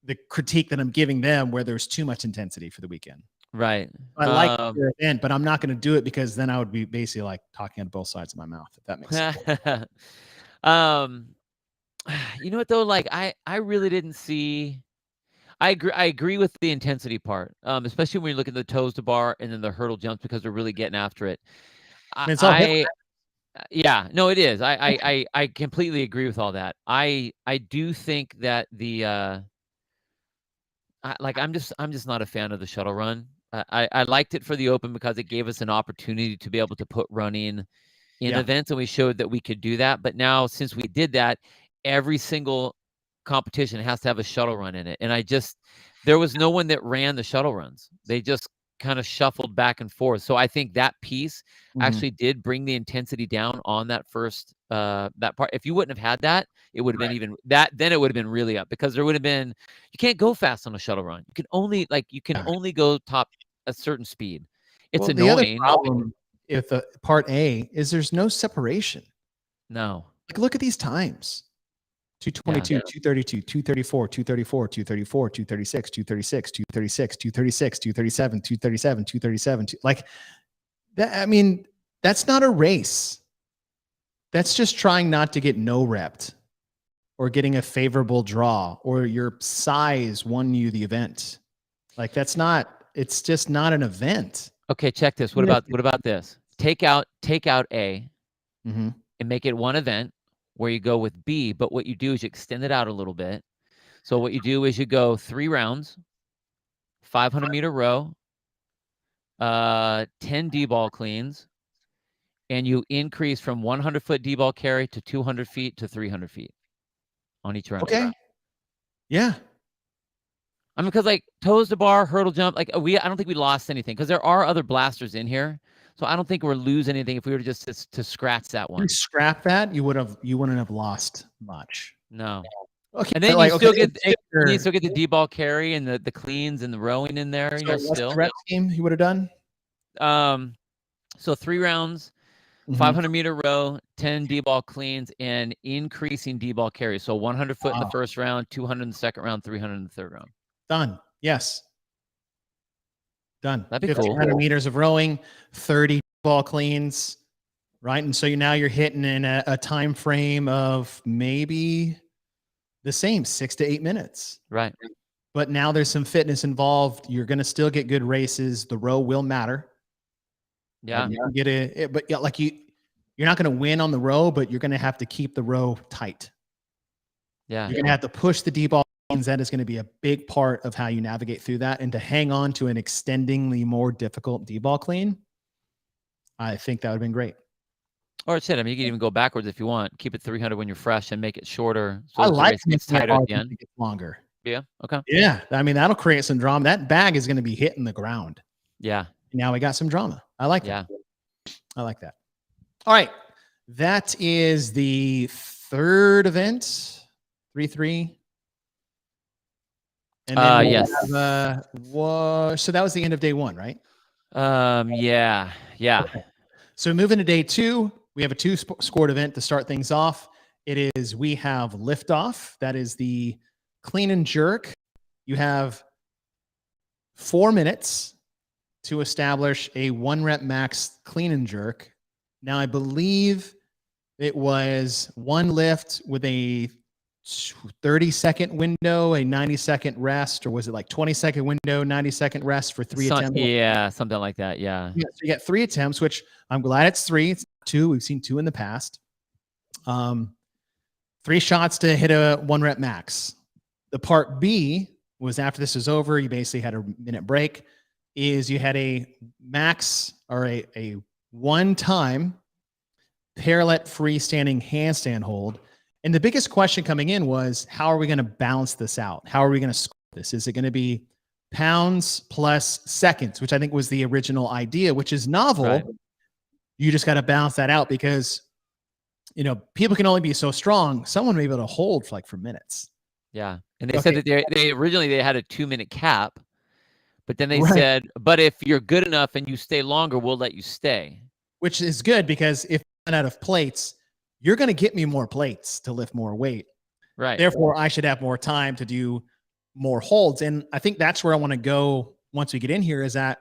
the critique that I'm giving them where there's too much intensity for the weekend. Right. I like the event, but I'm not going to do it because then I would be basically like talking out of both sides of my mouth, if that makes sense. You know what though? Like I really didn't see. I agree with the intensity part, especially when you look at the toes to bar and then the hurdle jumps, because they're really getting after it. Yeah, no, it is. I completely agree with all that. I do think that I'm just not a fan of the shuttle run. I liked it for the open because it gave us an opportunity to be able to put running in events, and we showed that we could do that. But now, since we did that, every single competition has to have a shuttle run in it. And there was no one that ran the shuttle runs. They just kind of shuffled back and forth. So I think that piece actually did bring the intensity down on that first, that part. If you wouldn't have had that, it would have been then it would have been really up, because there would have been, you can't go fast on a shuttle run. You can only go top a certain speed. It's annoying. The other problem with part A is there's no separation. No. Like look at these times. 222, 232, 234, 234, 234, 236, 236, 236, 236, 237, 237, 237. Like that. I mean, that's not a race. That's just trying not to get no repped or getting a favorable draw or your size won you the event. Like it's just not an event. Okay, check this. What about this? Take out A. Mm-hmm. and make it one event where you go with B. But what you do is you extend it out a little bit. So what you do is you go 3 rounds, 500-meter row, 10 D-ball cleans, and you increase from 100-foot D-ball carry to 200 feet to 300 feet on each round. Okay. Yeah. I mean, because like toes to bar, hurdle jump, like I don't think we lost anything because there are other blasters in here. So I don't think we're losing anything if we were just to scratch that one. You scrap that, you wouldn't have lost much. No. Okay. And then Like, you still get the the D-ball carry and the cleans and the rowing in there, still. The rep scheme you would have done? So 3 rounds, 500-meter row, 10 D-ball cleans, and increasing D-ball carry. So 100 foot in the first round, 200 in the second round, 300 in the third round. Done. Yes. Done. That'd be cool. 1,500 meters of rowing, 30 ball cleans, right? And so now you're hitting in a time frame of maybe the same 6 to 8 minutes. Right. But now there's some fitness involved. You're going to still get good races. The row will matter. Yeah. You get but yeah, like you're not going to win on the row, but you're going to have to keep the row tight. Yeah. You're going to have to push the D-ball. That is going to be a big part of how you navigate through that, and to hang on to an extendingly more difficult D-ball clean. I think that would have been great. Or shit, I mean, you can even go backwards if you want. Keep it 300 when you're fresh and make it shorter. So I like it gets tighter at the end. It gets longer. Yeah. Okay. Yeah. I mean, that'll create some drama. That bag is going to be hitting the ground. Yeah. Now we got some drama. I like that. I like that. All right. That is the third event. 3-3. And then yes. So that was the end of day 1, right? Yeah. Okay. So moving to day 2, we have a 2-scored event to start things off. We have liftoff. That is the clean and jerk. You have 4 minutes to establish a 1 rep max clean and jerk. Now I believe it was 1 lift with a 30-second window, a 90-second rest, or was it like 20-second window, 90-second rest for 3 attempts? Yeah, something like that. Yeah. So you get 3 attempts, which I'm glad it's 3. It's 2. We've seen 2 in the past. 3 shots to hit a 1 rep max. The part B was after this is over, you basically had a minute break. You had a max or a 1-time parallel freestanding handstand hold. And the biggest question coming in was, how are we going to balance this out? How are we going to score this? Is it going to be pounds plus seconds, which I think was the original idea, which is novel. Right. You just got to balance that out because, people can only be so strong. Someone may be able to hold for minutes. Yeah. And they said that they originally had a 2-minute cap, but then they said, but if you're good enough and you stay longer, we'll let you stay. Which is good because if I'm out of plates, you're going to get me more plates to lift more weight. Right. Therefore, I should have more time to do more holds. And I think that's where I want to go once we get in here, is that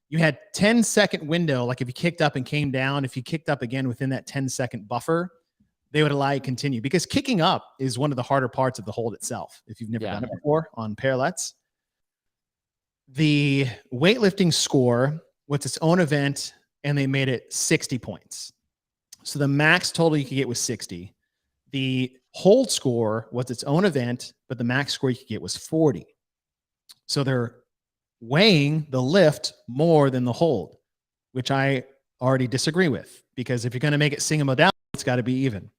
you had 10-second window. Like if you kicked up and came down, if you kicked up again within that 10-second buffer, they would allow you to continue, because kicking up is one of the harder parts of the hold itself. If you've never done it before on parallettes, the weightlifting score was its own event and they made it 60 points. So the max total you could get was 60. The hold score was its own event, but the max score you could get was 40. So they're weighing the lift more than the hold, which I already disagree with, because if you're going to make it single modality, it's got to be even.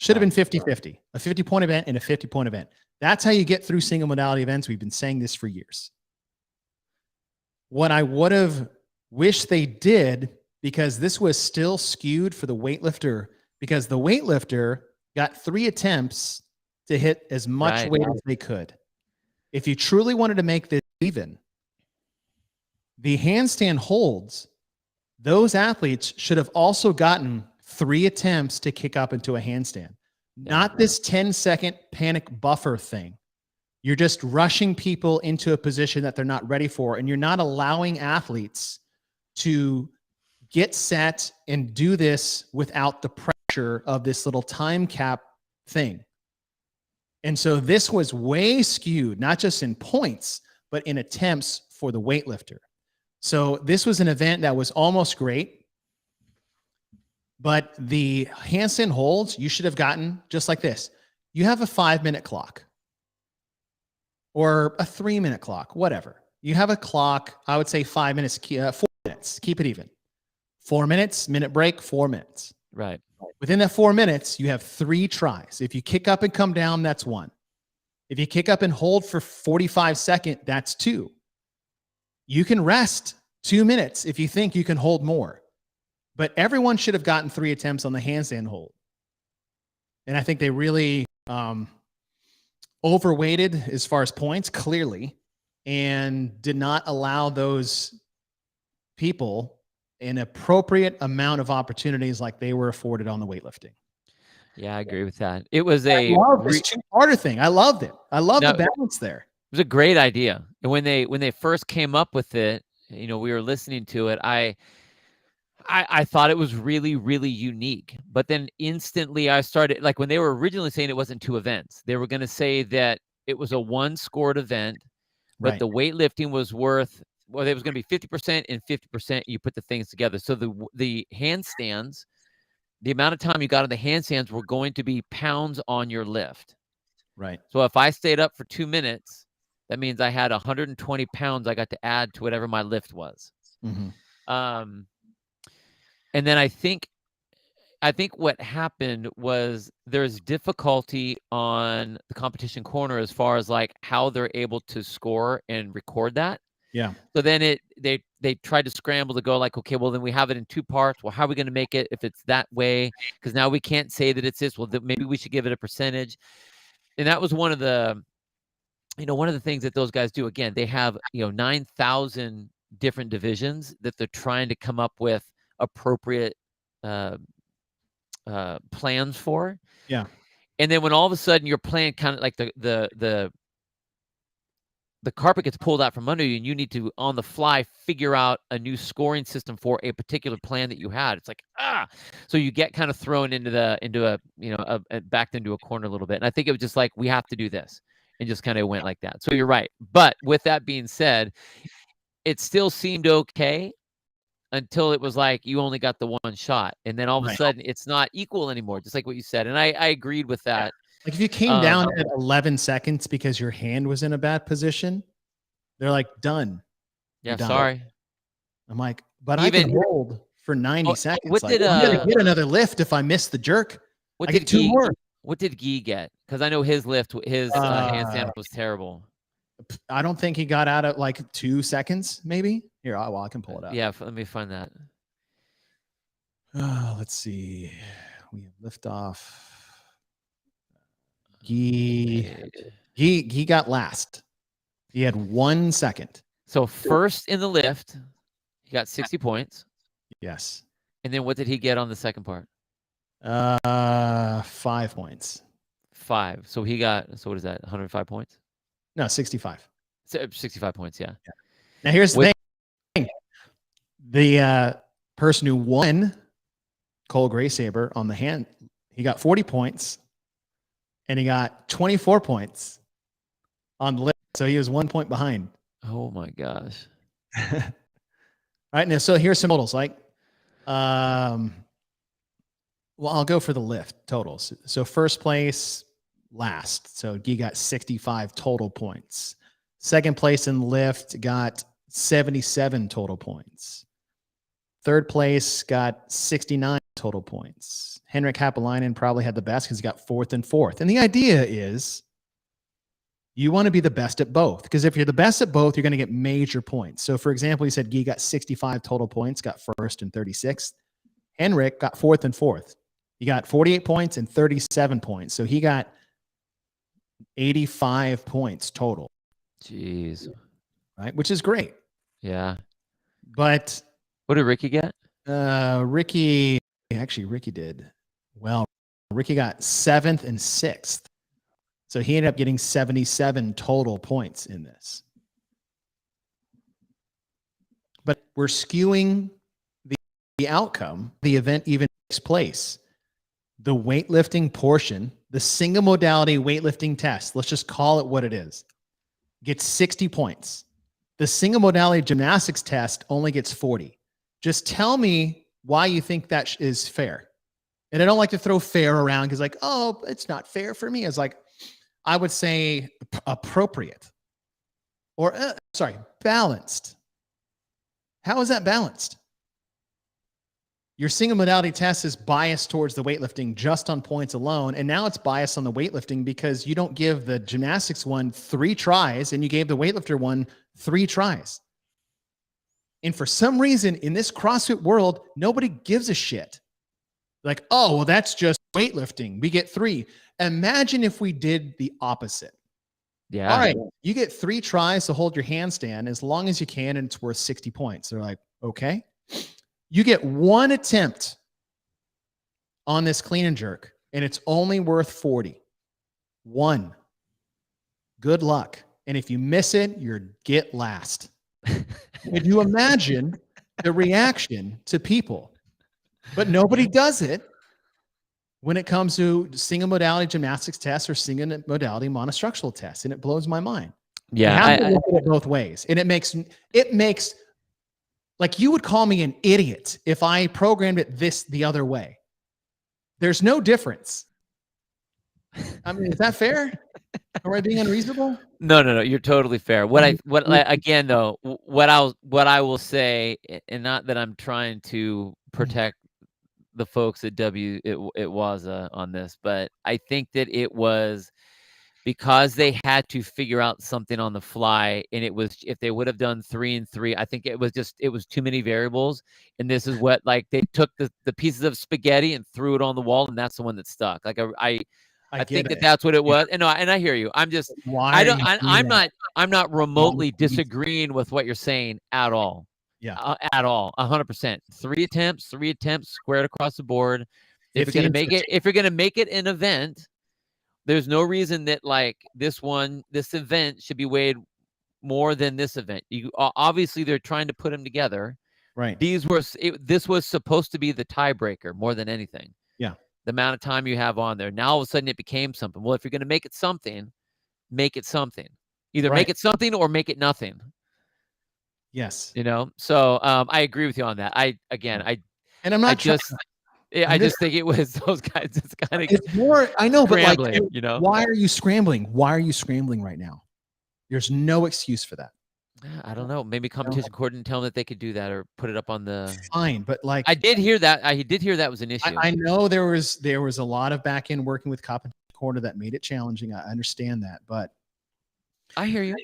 Should have been 50-50, a 50-point event and a 50-point event. That's how you get through single modality events. We've been saying this for years. What I would have wished they did, because this was still skewed for the weightlifter, because the weightlifter got 3 attempts to hit as much weight as they could. If you truly wanted to make this even, the handstand holds, those athletes should have also gotten 3 attempts to kick up into a handstand, not this 10-second panic buffer thing. You're just rushing people into a position that they're not ready for, and you're not allowing athletes to get set and do this without the pressure of this little time cap thing. And so this was way skewed, not just in points, but in attempts for the weightlifter. So this was an event that was almost great, But the handstand holds, you should have gotten just like this. You have a 5-minute clock or a 3-minute clock, whatever. You have a clock, I would say 5 minutes, 4 minutes, keep it even. 4 minutes, minute break, 4 minutes. Right. Within that 4 minutes, you have 3 tries. If you kick up and come down, that's 1. If you kick up and hold for 45 seconds, that's 2. You can rest 2 minutes if you think you can hold more. But everyone should have gotten 3 attempts on the handstand hold. And I think they really overweighted as far as points, clearly, and did not allow those people an appropriate amount of opportunities like they were afforded on the weightlifting. Yeah, I agree with that. It was a two-parter thing. I loved it. I love the balance there. It was a great idea. And when they first came up with it, we were listening to it. I thought it was really, really unique. But then instantly I started, like when they were originally saying it wasn't 2 events, they were going to say that it was a 1-scored event, but the weightlifting was worth, well, it was going to be 50% and 50%. You put the things together. So the handstands, the amount of time you got on the handstands were going to be pounds on your lift. Right. So if I stayed up for 2 minutes, that means I had 120 pounds I got to add to whatever my lift was. Mm-hmm. And then I think what happened was there's difficulty on the competition corner as far as like how they're able to score and record that. Yeah. So then they tried to scramble to go like, okay, well then we have it in 2 parts. Well, how are we going to make it if it's that way? Because now we can't say that it's this. Well, maybe we should give it a percentage. And that was one of the things that those guys do. Again, they have 9,000 different divisions that they're trying to come up with appropriate plans for. Yeah. And then when all of a sudden your plan kind of like the carpet gets pulled out from under you and you need to on the fly figure out a new scoring system for a particular plan that you had. It's like, so you get kind of thrown backed into a corner a little bit. And I think it was just like, we have to do this, and just kind of went like that. So you're right. But with that being said, it still seemed okay until it was like you only got the 1 shot, and then all of a sudden it's not equal anymore, just like what you said. And I agreed with that. Like if you came down at 11 seconds because your hand was in a bad position, they're like, done. Yeah, sorry. I'm like, but I can hold for 90 seconds. I'm gonna get another lift if I miss the jerk. I get 2 more. What did Guy get? Because I know his handstand was terrible. I don't think he got out at like 2 seconds, maybe. Here, I can pull it up. Yeah, let me find that. Let's see. We have liftoff. He got last. He had 1 second. So first in the lift, he got 60 points. Yes. And then what did he get on the second part? 5 points. 5. So he got, so what is that? 105 points? No, 65. 65 points, yeah. Now here's the thing. The person who won, Cole Graysaber, on the hand, he got 40 points, and he got 24 points on the list. So he was 1 point behind. Oh my gosh. All right. Now, so here's some totals. Like, well, I'll go for the lift totals. So first place, last. So Guy got 65 total points. Second place in lift got 77 total points. Third place got 69 total points. Henrik Haapalainen probably had the best because he got 4th and 4th. And the idea is you want to be the best at both, because if you're the best at both, you're going to get major points. So for example, he said Guy got 65 total points, got 1st and 36th. Henrik got 4th and 4th. He got 48 points and 37 points. So he got 85 points total. Jeez. Right? Which is great. Yeah. But what did Ricky get? Ricky did well. Ricky got 7th and 6th. So he ended up getting 77 total points in this. But we're skewing the outcome. The event even takes place. The weightlifting portion, the single modality weightlifting test, let's just call it what it is, gets 60 points. The single modality gymnastics test only gets 40. Just tell me why you think that is fair. And I don't like to throw fair around because like, oh, it's not fair for me. It's like, I would say appropriate or balanced. How is that balanced? Your single modality test is biased towards the weightlifting just on points alone. And now it's biased on the weightlifting because you don't give the gymnastics one 3 tries and you gave the weightlifter one 3 tries. And for some reason in this CrossFit world, nobody gives a shit. Like, oh, well, that's just weightlifting. We get 3. Imagine if we did the opposite. Yeah. All right. You get 3 tries to hold your handstand as long as you can, and it's worth 60 points. They're like, okay. You get 1 attempt on this clean and jerk, and it's only worth 40. 1. Good luck. And if you miss it, you're get last. Could you imagine the reaction to people? But nobody does it when it comes to single modality gymnastics tests or single modality monostructural tests, and it blows my mind. Yeah, I have to look at it both ways, and it makes like you would call me an idiot if I programmed it the other way. There's no difference. I mean, is that fair? Am I being unreasonable? No. You're totally fair. Again though, what I will say, and not that I'm trying to protect the folks at it was on this, but I think that it was because they had to figure out something on the fly, and it was, if they would have done 3 and 3, I think it was too many variables. And this is what, like, they took the pieces of spaghetti and threw it on the wall, and that's the one that stuck. Like I think that's what it was. And I hear you. I'm just, I'm not remotely disagreeing with what you're saying at all. Yeah. At all. 100%. 3 attempts squared across the board. If you're going to make it an event, there's no reason that like this event should be weighed more than this event. Obviously they're trying to put them together. Right. This was supposed to be the tiebreaker more than anything. Yeah. The amount of time you have on there. Now all of a sudden it became something. Well, if you're going to make it something, make it something. Either make it something or make it nothing. Yes. So I agree with you on that. I just think it was those guys just kind of, it's more, I know, but like, why are you scrambling? Why are you scrambling right now? There's no excuse for that. I don't know. Maybe competition court didn't tell them that they could do that or put it up on the. Fine, but like I did hear that. I did hear that was an issue. I know there was a lot of back end working with competition corner that made it challenging. I understand that, but I hear you.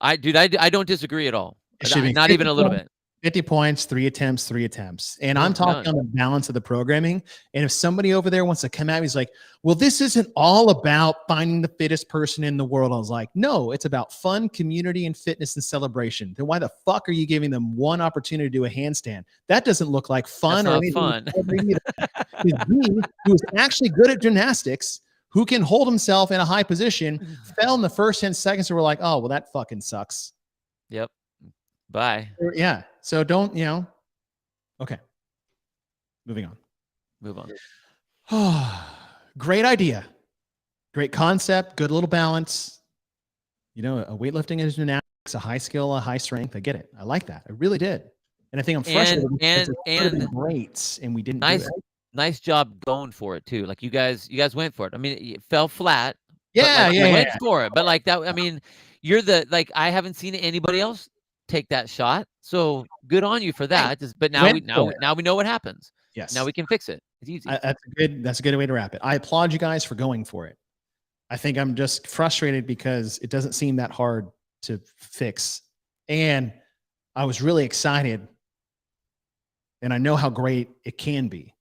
I don't disagree at all. Not even a little bit. 50 points, 3 attempts. And I'm talking on the balance of the programming. And if somebody over there wants to come at me, he's like, well, this isn't all about finding the fittest person in the world. I was like, no, it's about fun, community, and fitness and celebration. Then why the fuck are you giving them 1 opportunity to do a handstand? That doesn't look like fun. That's not fun. Who is actually good at gymnastics, who can hold himself in a high position, fell in the first 10 seconds. And we're like, oh, well, that fucking sucks. Yep. Bye. Yeah. So don't, okay. Moving on. Move on. Great idea. Great concept. Good little balance. A weightlifting is gymnastics, a high skill, a high strength. I get it. I like that. I really did. And I think I'm frustrated. And great. And we didn't do it. Nice job going for it too. Like you guys went for it. I mean, it fell flat. Yeah. You went for it. But like that, I mean, you're I haven't seen anybody else take that shot, so good on you for that. But now we know what happens. Yes, now we can fix it. It's easy. That's a good way to wrap it. I applaud you guys for going for it. I think I'm just frustrated because it doesn't seem that hard to fix, and I was really excited, and I know how great it can be.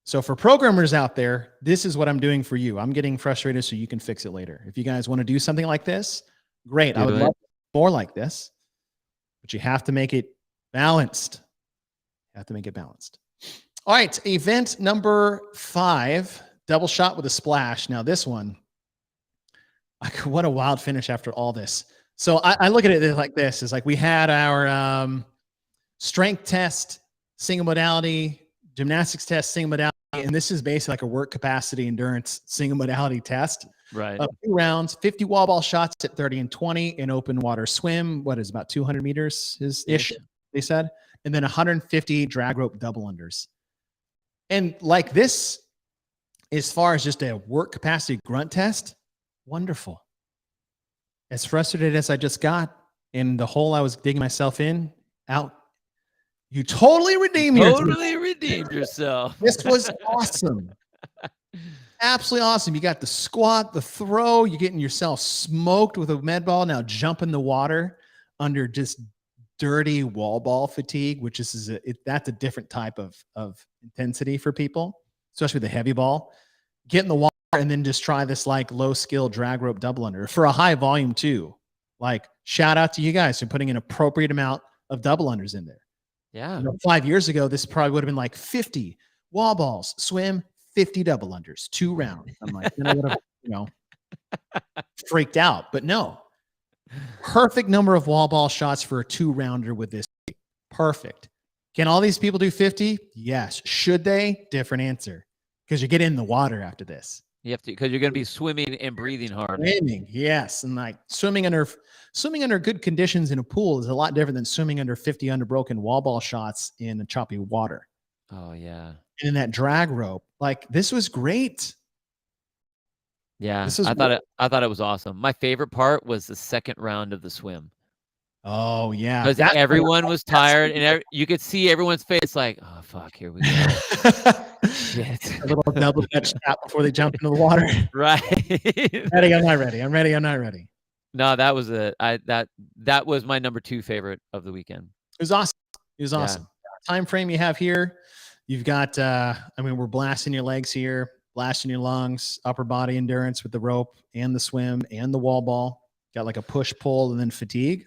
So for programmers out there, this is what I'm doing for you. I'm getting frustrated so you can fix it later. If you guys want to do something like this, great. I would love more like this. But you have to make it balanced. All right. Event number 5, double shot with a splash. Now this one, what a wild finish after all this. So I look at it like this. It's like we had our strength test, single modality, gymnastics test, single modality. And this is basically like a work capacity endurance single modality test. Right. 2 rounds, 50 wall ball shots at 30 and 20 in open water swim. What is about 200 meters ish, they said. And then 150 drag rope double unders. And like this, as far as just a work capacity grunt test, wonderful. As frustrated as I just got in the hole I was digging myself in, out, you totally redeemed yourself. Totally redeemed yourself. This was awesome. Absolutely awesome. You got the squat, the throw, you're getting yourself smoked with a med ball. Now jump in the water under just dirty wall ball fatigue, which that's a different type of intensity for people, especially the heavy ball. Get in the water and then just try this like low skill drag rope double under for a high volume too. Like shout out to you guys for putting an appropriate amount of double unders in there. Yeah. 5 years ago, this probably would have been like 50 wall balls, swim, 50 double unders, 2 rounds. I'm like, then I would have, freaked out. But no, perfect number of wall ball shots for a 2-rounder with this. Perfect. Can all these people do 50? Yes. Should they? Different answer. Because you get in the water after this. You have to, because you're going to be swimming and breathing hard. Swimming, yes. And like swimming under good conditions in a pool is a lot different than swimming under 50 unbroken wall ball shots in choppy water. Oh, yeah. And in that drag rope, like this was great. Yeah, I thought it was awesome. My favorite part was the second round of the swim. Oh yeah, because everyone was tired, and you could see everyone's face like, "Oh fuck, here we go." Shit. A little double Dutch tap before they jump into the water. Right. Ready? I'm not ready. I'm ready. I'm not ready. No, that was that was my number 2 favorite of the weekend. It was awesome. It was awesome. Yeah. Time frame you have here. You've got. We're blasting your legs here. Blasting your lungs, upper body endurance with the rope and the swim and the wall ball. Got like a push pull and then fatigue.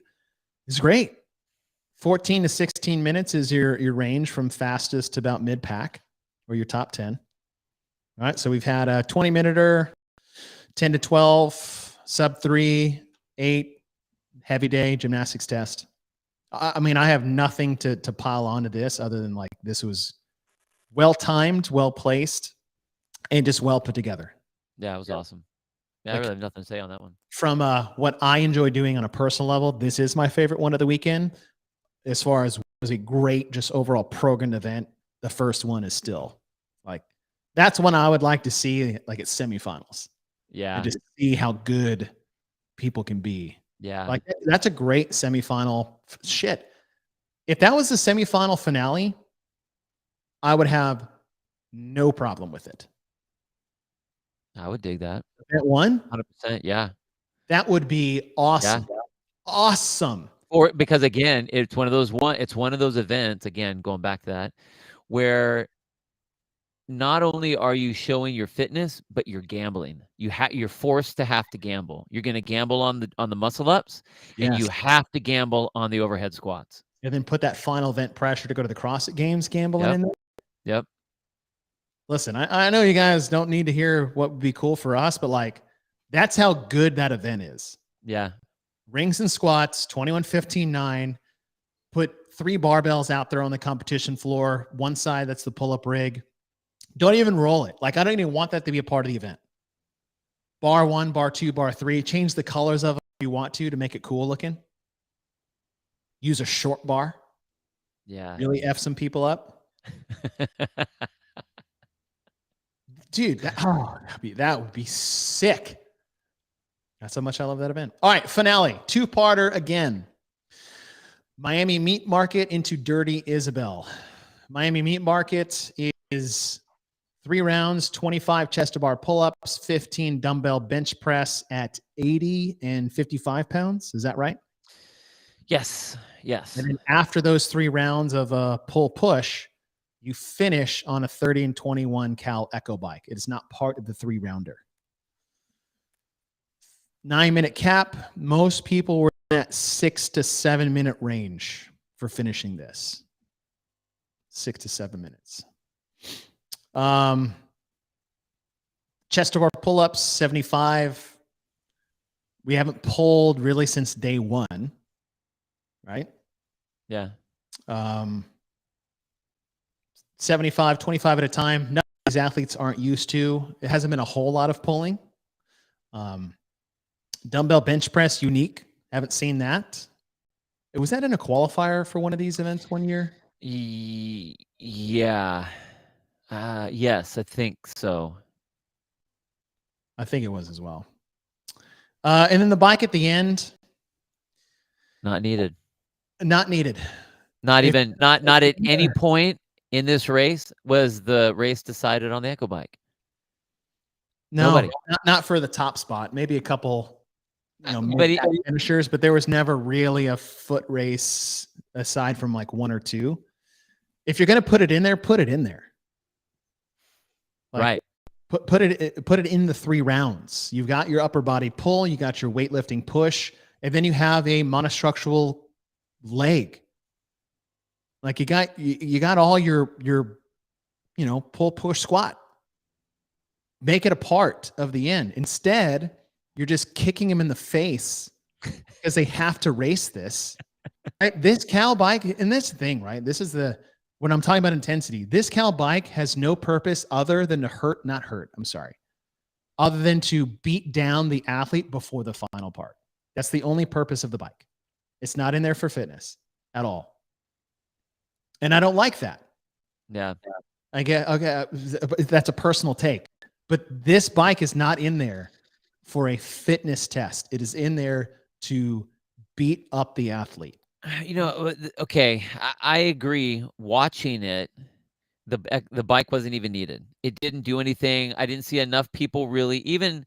It's great. 14 to 16 minutes is your range from fastest to about mid pack or your top 10. All right. So we've had a 20-minute, 10 to 12, sub 3, 8, heavy day gymnastics test. I have nothing to pile onto this other than like this was well timed, well placed. And just well put together. Yeah, it was awesome. Yeah, I really have nothing to say on that one. From what I enjoy doing on a personal level, this is my favorite one of the weekend. As far as was a great, just overall programmed event, the first one is still like that's one I would like to see like at semifinals. Yeah, and just see how good people can be. Yeah, like that's a great semifinal. Shit, if that was the semifinal finale, I would have no problem with it. I would dig that. That one? 100%, yeah. That would be awesome. Yeah. Awesome. Or because again, it's one of those events, again, going back to that, where not only are you showing your fitness, but you're gambling. You're forced to have to gamble. You're going to gamble on the muscle ups, and you have to gamble on the overhead squats. And then put that final event pressure to go to the CrossFit Games gambling in there. Yep. Listen, I know you guys don't need to hear what would be cool for us, but like that's how good that event is. Yeah. Rings and squats, 21, 15, 9. Put 3 barbells out there on the competition floor. One side, that's the pull-up rig. Don't even roll it. Like I don't even want that to be a part of the event. Bar 1, bar 2, bar 3. Change the colors of it if you want to make it cool looking. Use a short bar. Yeah. Really F some people up. Dude, that would be sick. That's how much I love that event. All right, finale, 2-parter again. Miami Meat Market into Dirty Isabel. Miami Meat Market is 3 rounds, 25 chest to bar pull-ups, 15 dumbbell bench press at 80 and 55 pounds. Is that right? Yes. Yes. And then after those 3 rounds of a pull-push, you finish on a 30 and 21 cal echo bike. It is not part of the 3-rounder. 9-minute cap. Most people were in that 6 to 7 minute range for finishing this. 6 to 7 minutes. Chest to bar pull-ups, 75. We haven't pulled really since day 1, right? Yeah. 75, 25 at a time. None of these athletes aren't used to. It hasn't been a whole lot of pulling. Dumbbell bench press, unique. Haven't seen that. Was that in a qualifier for one of these events one year? Yeah. Yes, I think so. I think it was as well. And then the bike at the end, not needed. Not needed. Not even not at any point in this race was the race decided on the Echo bike. No, nobody. Not for the top spot. Maybe a couple, But finishers, but there was never really a foot race aside from like one or two. If you're going to put it in there, put it in there. Like, right. Put it in the 3 rounds. You've got your upper body pull, you got your weightlifting push, and then you have a monostructural leg. Like you got all your pull, push, squat. Make it a part of the end. Instead, you're just kicking them in the face because they have to race this. Right? This Cal bike, and this thing, right? This is when I'm talking about intensity, this Cal bike has no purpose other than to other than to beat down the athlete before the final part. That's the only purpose of the bike. It's not in there for fitness at all. And I don't like that. Yeah. I get, okay, that's a personal take. But this bike is not in there for a fitness test. It is in there to beat up the athlete. Okay, I agree. Watching it, the bike wasn't even needed. It didn't do anything. I didn't see enough people really. Even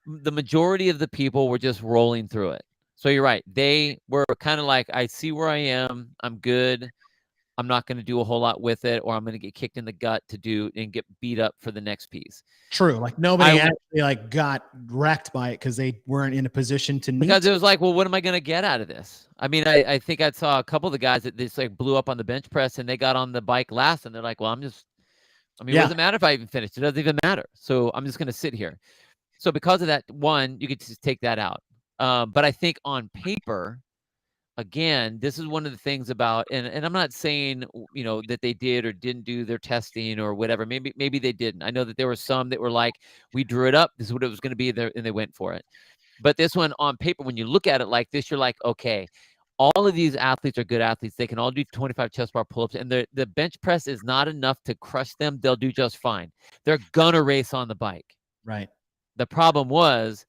the majority of the people were just rolling through it. So you're right. They were kind of like, I see where I am. I'm good. I'm not going to do a whole lot with it, or I'm going to get kicked in the gut to do and get beat up for the next piece. True. Like nobody actually got wrecked by it because they weren't in a position to because it was like, well, what am I going to get out of this? I mean, I think I saw a couple of the guys that just like blew up on the bench press and they got on the bike last and they're like, well, what does it matter if I even finish? It doesn't even matter. So I'm just going to sit here. So because of that, one, you could just take that out. But I think on paper, again, this is one of the things about, and I'm not saying, that they did or didn't do their testing or whatever. Maybe they didn't. I know that there were some that were like, we drew it up. This is what it was going to be there, and they went for it. But this one on paper, when you look at it like this, you're like, okay, all of these athletes are good athletes. They can all do 25 chest bar pull-ups, and the bench press is not enough to crush them. They'll do just fine. They're gonna race on the bike. Right. The problem was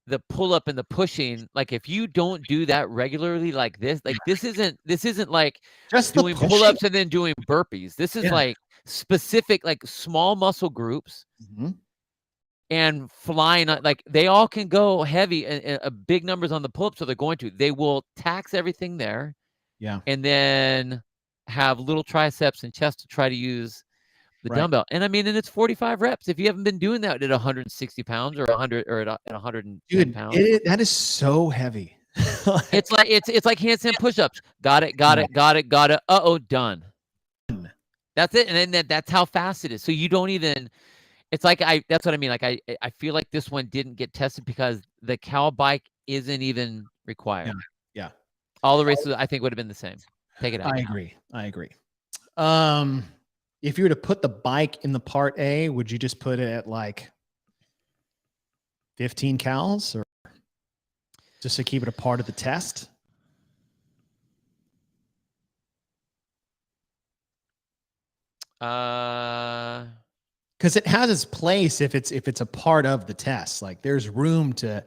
the pull-up and the pushing. Like if you don't do that regularly like this isn't like just doing pull-ups and then doing burpees. This is like specific, like small muscle groups. Mm-hmm. And flying, like they all can go heavy and big numbers on the pull-up, so they're going to. They will tax everything there. Yeah. And then have little triceps and chest to try to use the dumbbell. And I mean, and it's 45 reps. If you haven't been doing that at 160 pounds or 100 or at 110 pounds. That is so heavy. It's like handstand push-ups. Got it. Uh-oh, done. That's it. And then that's how fast it is. So you don't even... It's like that's what I mean. Like I feel like this one didn't get tested because the Cal bike isn't even required. Yeah. All the races I think would have been the same. Take it out. I agree. If you were to put the bike in the part A, would you just put it at like 15 cals or just to keep it a part of the test? Because it has its place if it's a part of the test. Like there's room to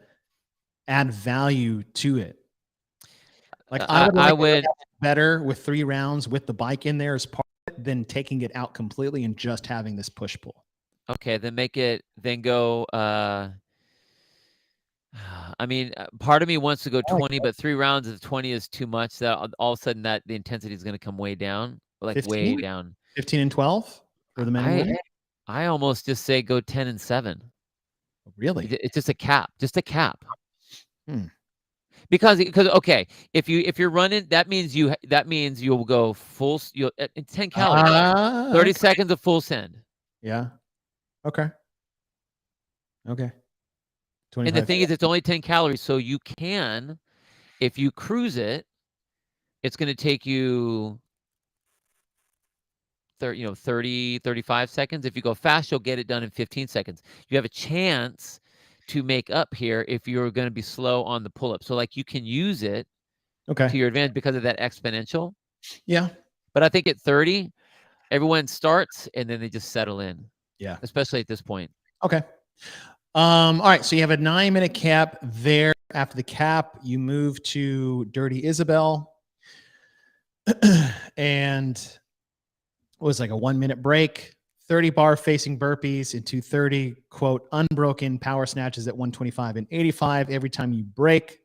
add value to it. Like I would better with 3 rounds with the bike in there as part of it than taking it out completely and just having this push pull. Okay, then go. I mean, part of me wants to go 20, but 3 rounds of 20 is too much. That all of a sudden that the intensity is going to come way down, like 15? Way down. 15 and 12 for the men and women? I almost just say go 10 and 7. Really? It's just a cap. Because okay, if you're running, that means you'll go full. 10 calories, 30 seconds of full send. Yeah. Okay. And the thing is, it's only 10 calories, so you can, if you cruise it, it's going to take you 30, 35 seconds. If you go fast, you'll get it done in 15 seconds. You have a chance to make up here if you're going to be slow on the pull-up. So like you can use it to your advantage because of that exponential. Yeah. But I think at 30, Everyone starts and then they just settle in. Yeah. Especially at this point. Okay. All right. So you have a 9-minute cap there. After the cap, you move to Dirty Isabel. And it was like a 1-minute break, 30 bar facing burpees into 30, quote, unbroken power snatches at 125 and 85. Every time you break,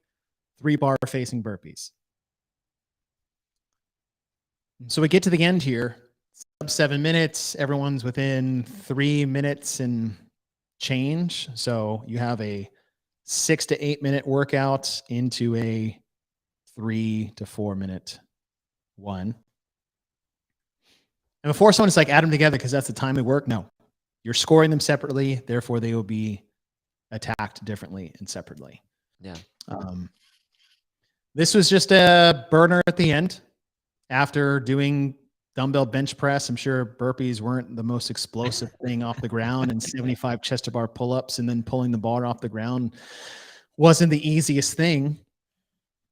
3 bar facing burpees. So we get to the end here, sub 7 minutes. Everyone's within 3 minutes and change. So you have a 6 to 8 minute workout into a 3 to 4 minute one. And before someone's like, add them together because that's the time they work. No, you're scoring them separately. Therefore, they will be attacked differently and separately. Yeah. This was just a burner at the end after doing dumbbell bench press. I'm sure burpees weren't the most explosive thing off the ground, and 75 chest to bar pull-ups and then pulling the bar off the ground wasn't the easiest thing.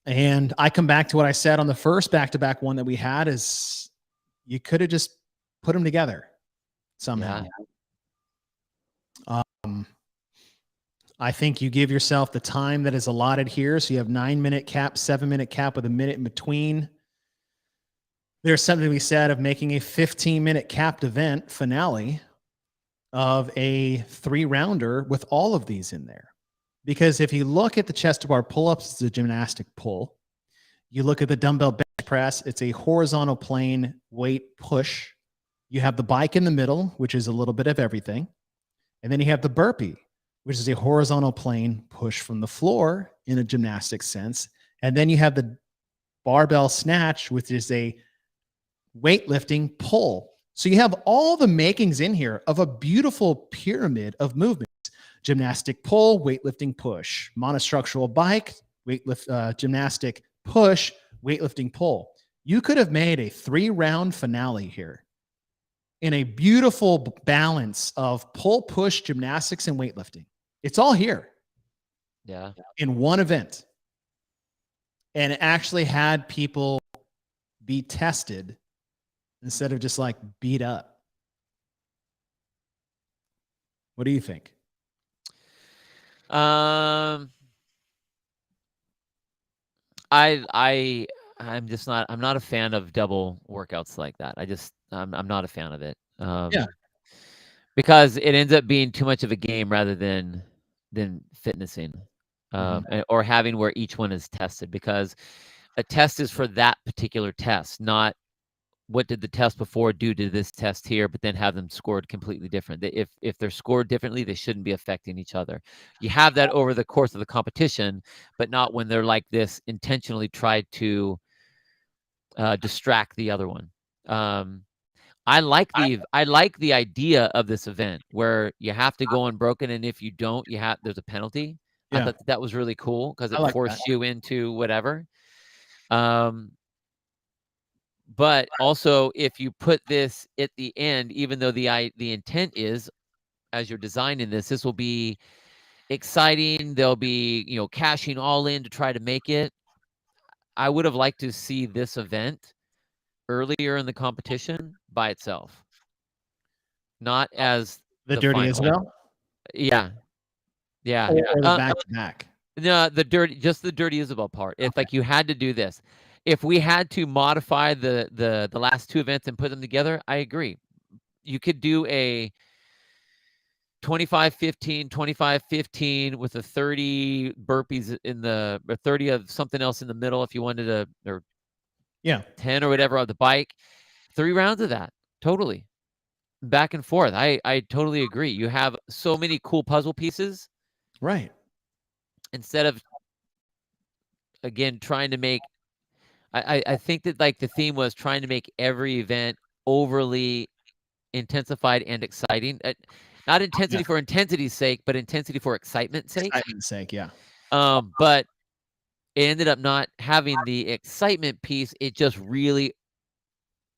And I come back to what I said on the first back-to-back one that we had is you could have just put them together somehow. Yeah. I think you give yourself the time that is allotted here. So you have 9-minute cap, 7-minute cap with a minute in between. There's something to be said of making a 15-minute capped event finale of a 3-rounder with all of these in there. Because if you look at the chest to bar pull-ups, it's a gymnastic pull. You look at the dumbbell bench press, it's a horizontal plane weight push. You have the bike in the middle, which is a little bit of everything. And then you have the burpee, which is a horizontal plane push from the floor in a gymnastic sense. And then you have the barbell snatch, which is a weightlifting pull. So you have all the makings in here of a beautiful pyramid of movements. Gymnastic pull, weightlifting push, monostructural bike, gymnastic push, weightlifting pull. You could have made a 3-round finale here in a beautiful balance of pull, push, gymnastics, and weightlifting. It's all here. Yeah. In one event. And it actually had people be tested instead of just like beat up. What do you think? I'm not a fan of double workouts like that. I'm not a fan of it. Yeah. Because it ends up being too much of a game rather than fitnessing, or having where each one is tested, because a test is for that particular test, not what did the test before do to this test here, but then have them scored completely different. If they're scored differently, they shouldn't be affecting each other. You have that over the course of the competition, but not when they're like this, intentionally tried to distract the other one. I like the idea of this event where you have to go unbroken, and if you don't, there's a penalty. Yeah. I thought that was really cool because it forced you into whatever. But also, if you put this at the end, even though the intent is, as you're designing this will be exciting. They'll be, cashing all in to try to make it. I would have liked to see this event earlier in the competition by itself, not as the Dirty Isabel. Yeah. Or the back-to-back. No, just the Dirty Isabel part. If like you had to do this, if we had to modify the last 2 events and put them together, I agree. You could do a 25-15, 25-15 with a 30 burpees or 30 of something else in the middle if you wanted to, or 10 or whatever on the bike. 3 rounds of that, totally. Back and forth. I totally agree. You have so many cool puzzle pieces. Right. Instead of, again, trying to make, I think that like the theme was trying to make every event overly intensified and exciting. Not intensity for intensity's sake, but intensity for excitement's sake. Excitement's sake, yeah. But it ended up not having the excitement piece. It just really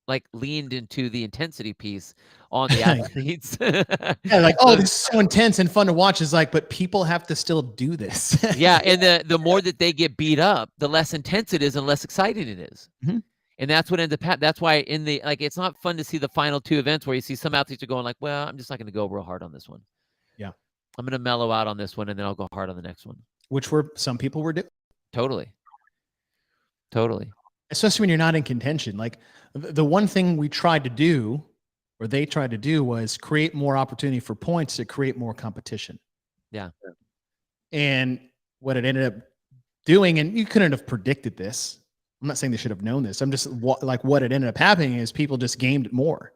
like leaned into the intensity piece on the athletes. Yeah, like, oh, this is so intense and fun to watch. Is like, but people have to still do this. Yeah, and the more that they get beat up, the less intense it is and less exciting it is. Mm-hmm. And that's what ends up happening. That's why it's not fun to see the final two events where you see some athletes are going like, well, I'm just not going to go real hard on this one. Yeah. I'm going to mellow out on this one and then I'll go hard on the next one. Which some people were doing. Totally. Especially when you're not in contention. Like the one thing we tried to do, or they tried to do, was create more opportunity for points to create more competition. Yeah. And what it ended up doing, and you couldn't have predicted this. I'm not saying they should have known this. I'm just what it ended up happening is people just gamed it more.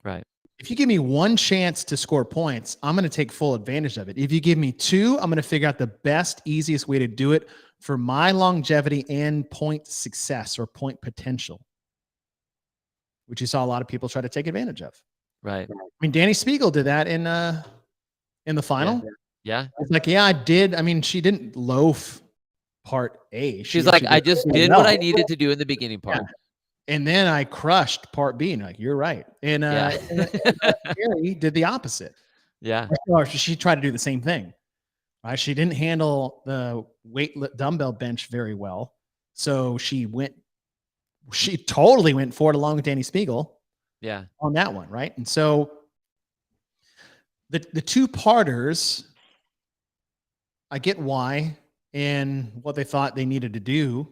Right. If you give me one chance to score points, I'm going to take full advantage of it. If you give me two, I'm going to figure out the best, easiest way to do it for my longevity and point success or point potential, which you saw a lot of people try to take advantage of. Right. I mean, Danny Spiegel did that in the final. Yeah. It's like, yeah, I did. I mean, she didn't loaf part A. She's like, I just did what I needed to do in the beginning part. Yeah. And then I crushed part B. And like, you're right. And Carrie did the opposite. Yeah. She tried to do the same thing. Right? She didn't handle the weight dumbbell bench very well. So she totally went forward along with Danny Spiegel. Yeah. On that one. Right. And so the two parters, I get why and what they thought they needed to do.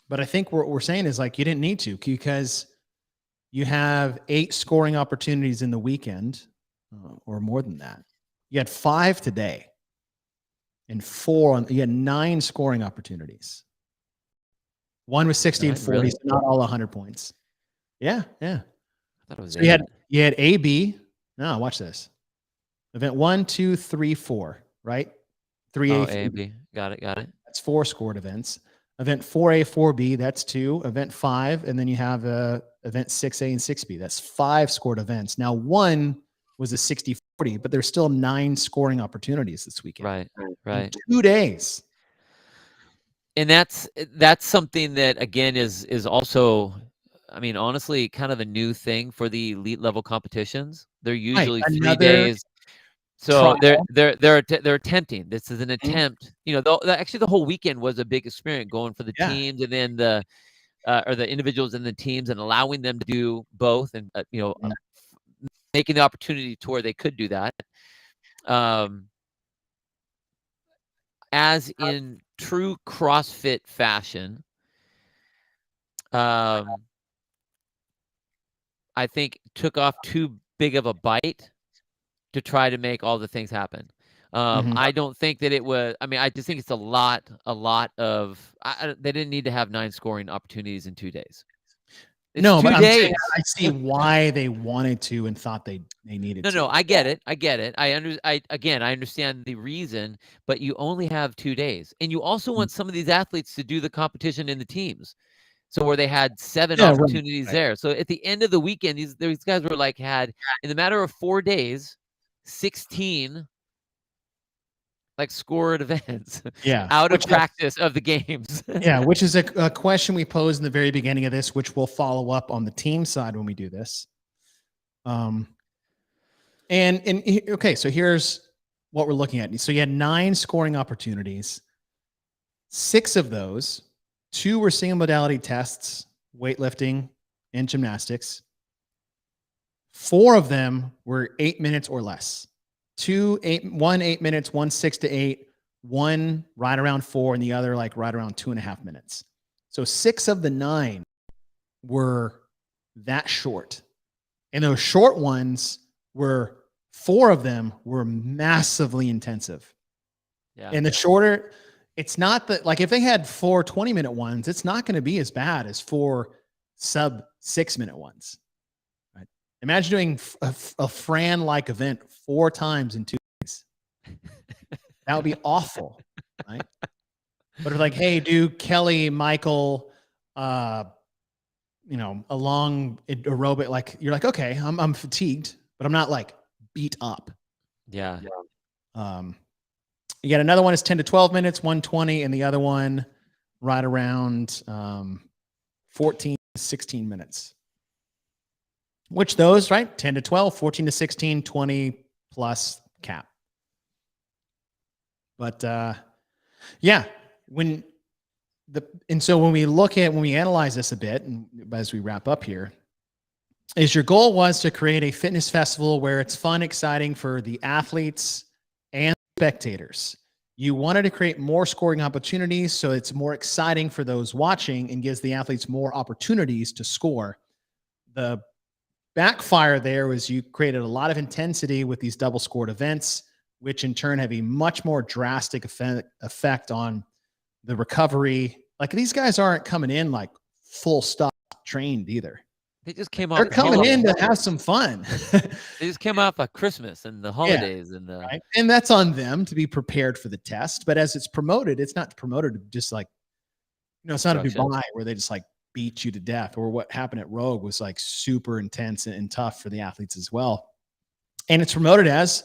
But I think what we're saying is like, you didn't need to, because you have 8 scoring opportunities in the weekend or more than that. You had 5 today and you had 9 scoring opportunities. One was 60 and 40, really? So not all 100 points. Yeah. Yeah. I thought it was so you had A, B. No, watch this. Event 1, 2, 3, 4, right? 3A, A, B. Got it. That's 4 scored events. Event 4A, 4B, that's 2. Event 5, and then you have event 6A and 6B. That's 5 scored events. Now, one was a 60-40, but there's still 9 scoring opportunities this weekend. Right. In 2 days. And that's something that, again, is also, I mean, honestly, kind of a new thing for the elite level competitions. They're usually 3 days. So they're attempting. This is an attempt. You know, actually the whole weekend was a big experiment going for the teams, and then the individuals in the teams, and allowing them to do both, and making the opportunity to where they could do that. As in true CrossFit fashion, I think took off too big of a bite to try to make all the things happen. I don't think that it was. I mean, I just think it's a lot of. They didn't need to have 9 scoring opportunities in 2 days. It's no, 2 but days. I see why they wanted to and thought they needed to. No, I get it. I understand the reason, but you only have 2 days, and you also want some of these athletes to do the competition in the teams. So where they had 7 opportunities there. So at the end of the weekend, these guys were like had in the matter of 4 days, 16 like scored events out of practice of the games. Which is a question we posed in the very beginning of this, which we'll follow up on the team side when we do this. Okay, so here's what we're looking at. So you had 9 scoring opportunities. 6 of those, 2 were single modality tests, weightlifting and gymnastics. 4 of them were 8 minutes or less. 1 8 minutes, 1 6 to 8, 1 right around 4, and the other like right around 2.5 minutes. So 6 of the 9 were that short. And those short ones 4 of them were massively intensive. Yeah. And the shorter, it's not that, like if they had 4 20-minute ones, it's not going to be as bad as 4 sub 6-minute ones. Right? Imagine doing a Fran-like event 4 times in 2 days. That would be awful, right? But it's like, hey, do Kelly, Michael, a long aerobic, like you're like, okay, I'm fatigued, but I'm not like beat up. Yeah. You got another one is 10 to 12 minutes, 120, and the other one right around 14 to 16 minutes. Which those, right? 10 to 12, 14 to 16, 20 plus cap. But when and so when we analyze this a bit, and as we wrap up here, is your goal was to create a fitness festival where it's fun, exciting for the athletes and spectators. You wanted to create more scoring opportunities so it's more exciting for those watching and gives the athletes more opportunities to score. The backfire there was you created a lot of intensity with these double scored events, which in turn have a much more drastic effect on the recovery. Like these guys aren't coming in like full stop trained either. They just came off. They're coming in to have some fun. They just came off of Christmas and the holidays and the right. And that's on them to be prepared for the test. But as it's promoted, it's not promoted to just like, it's not a Dubai where they just like beat you to death, or what happened at Rogue was like super intense and tough for the athletes as well. And it's promoted as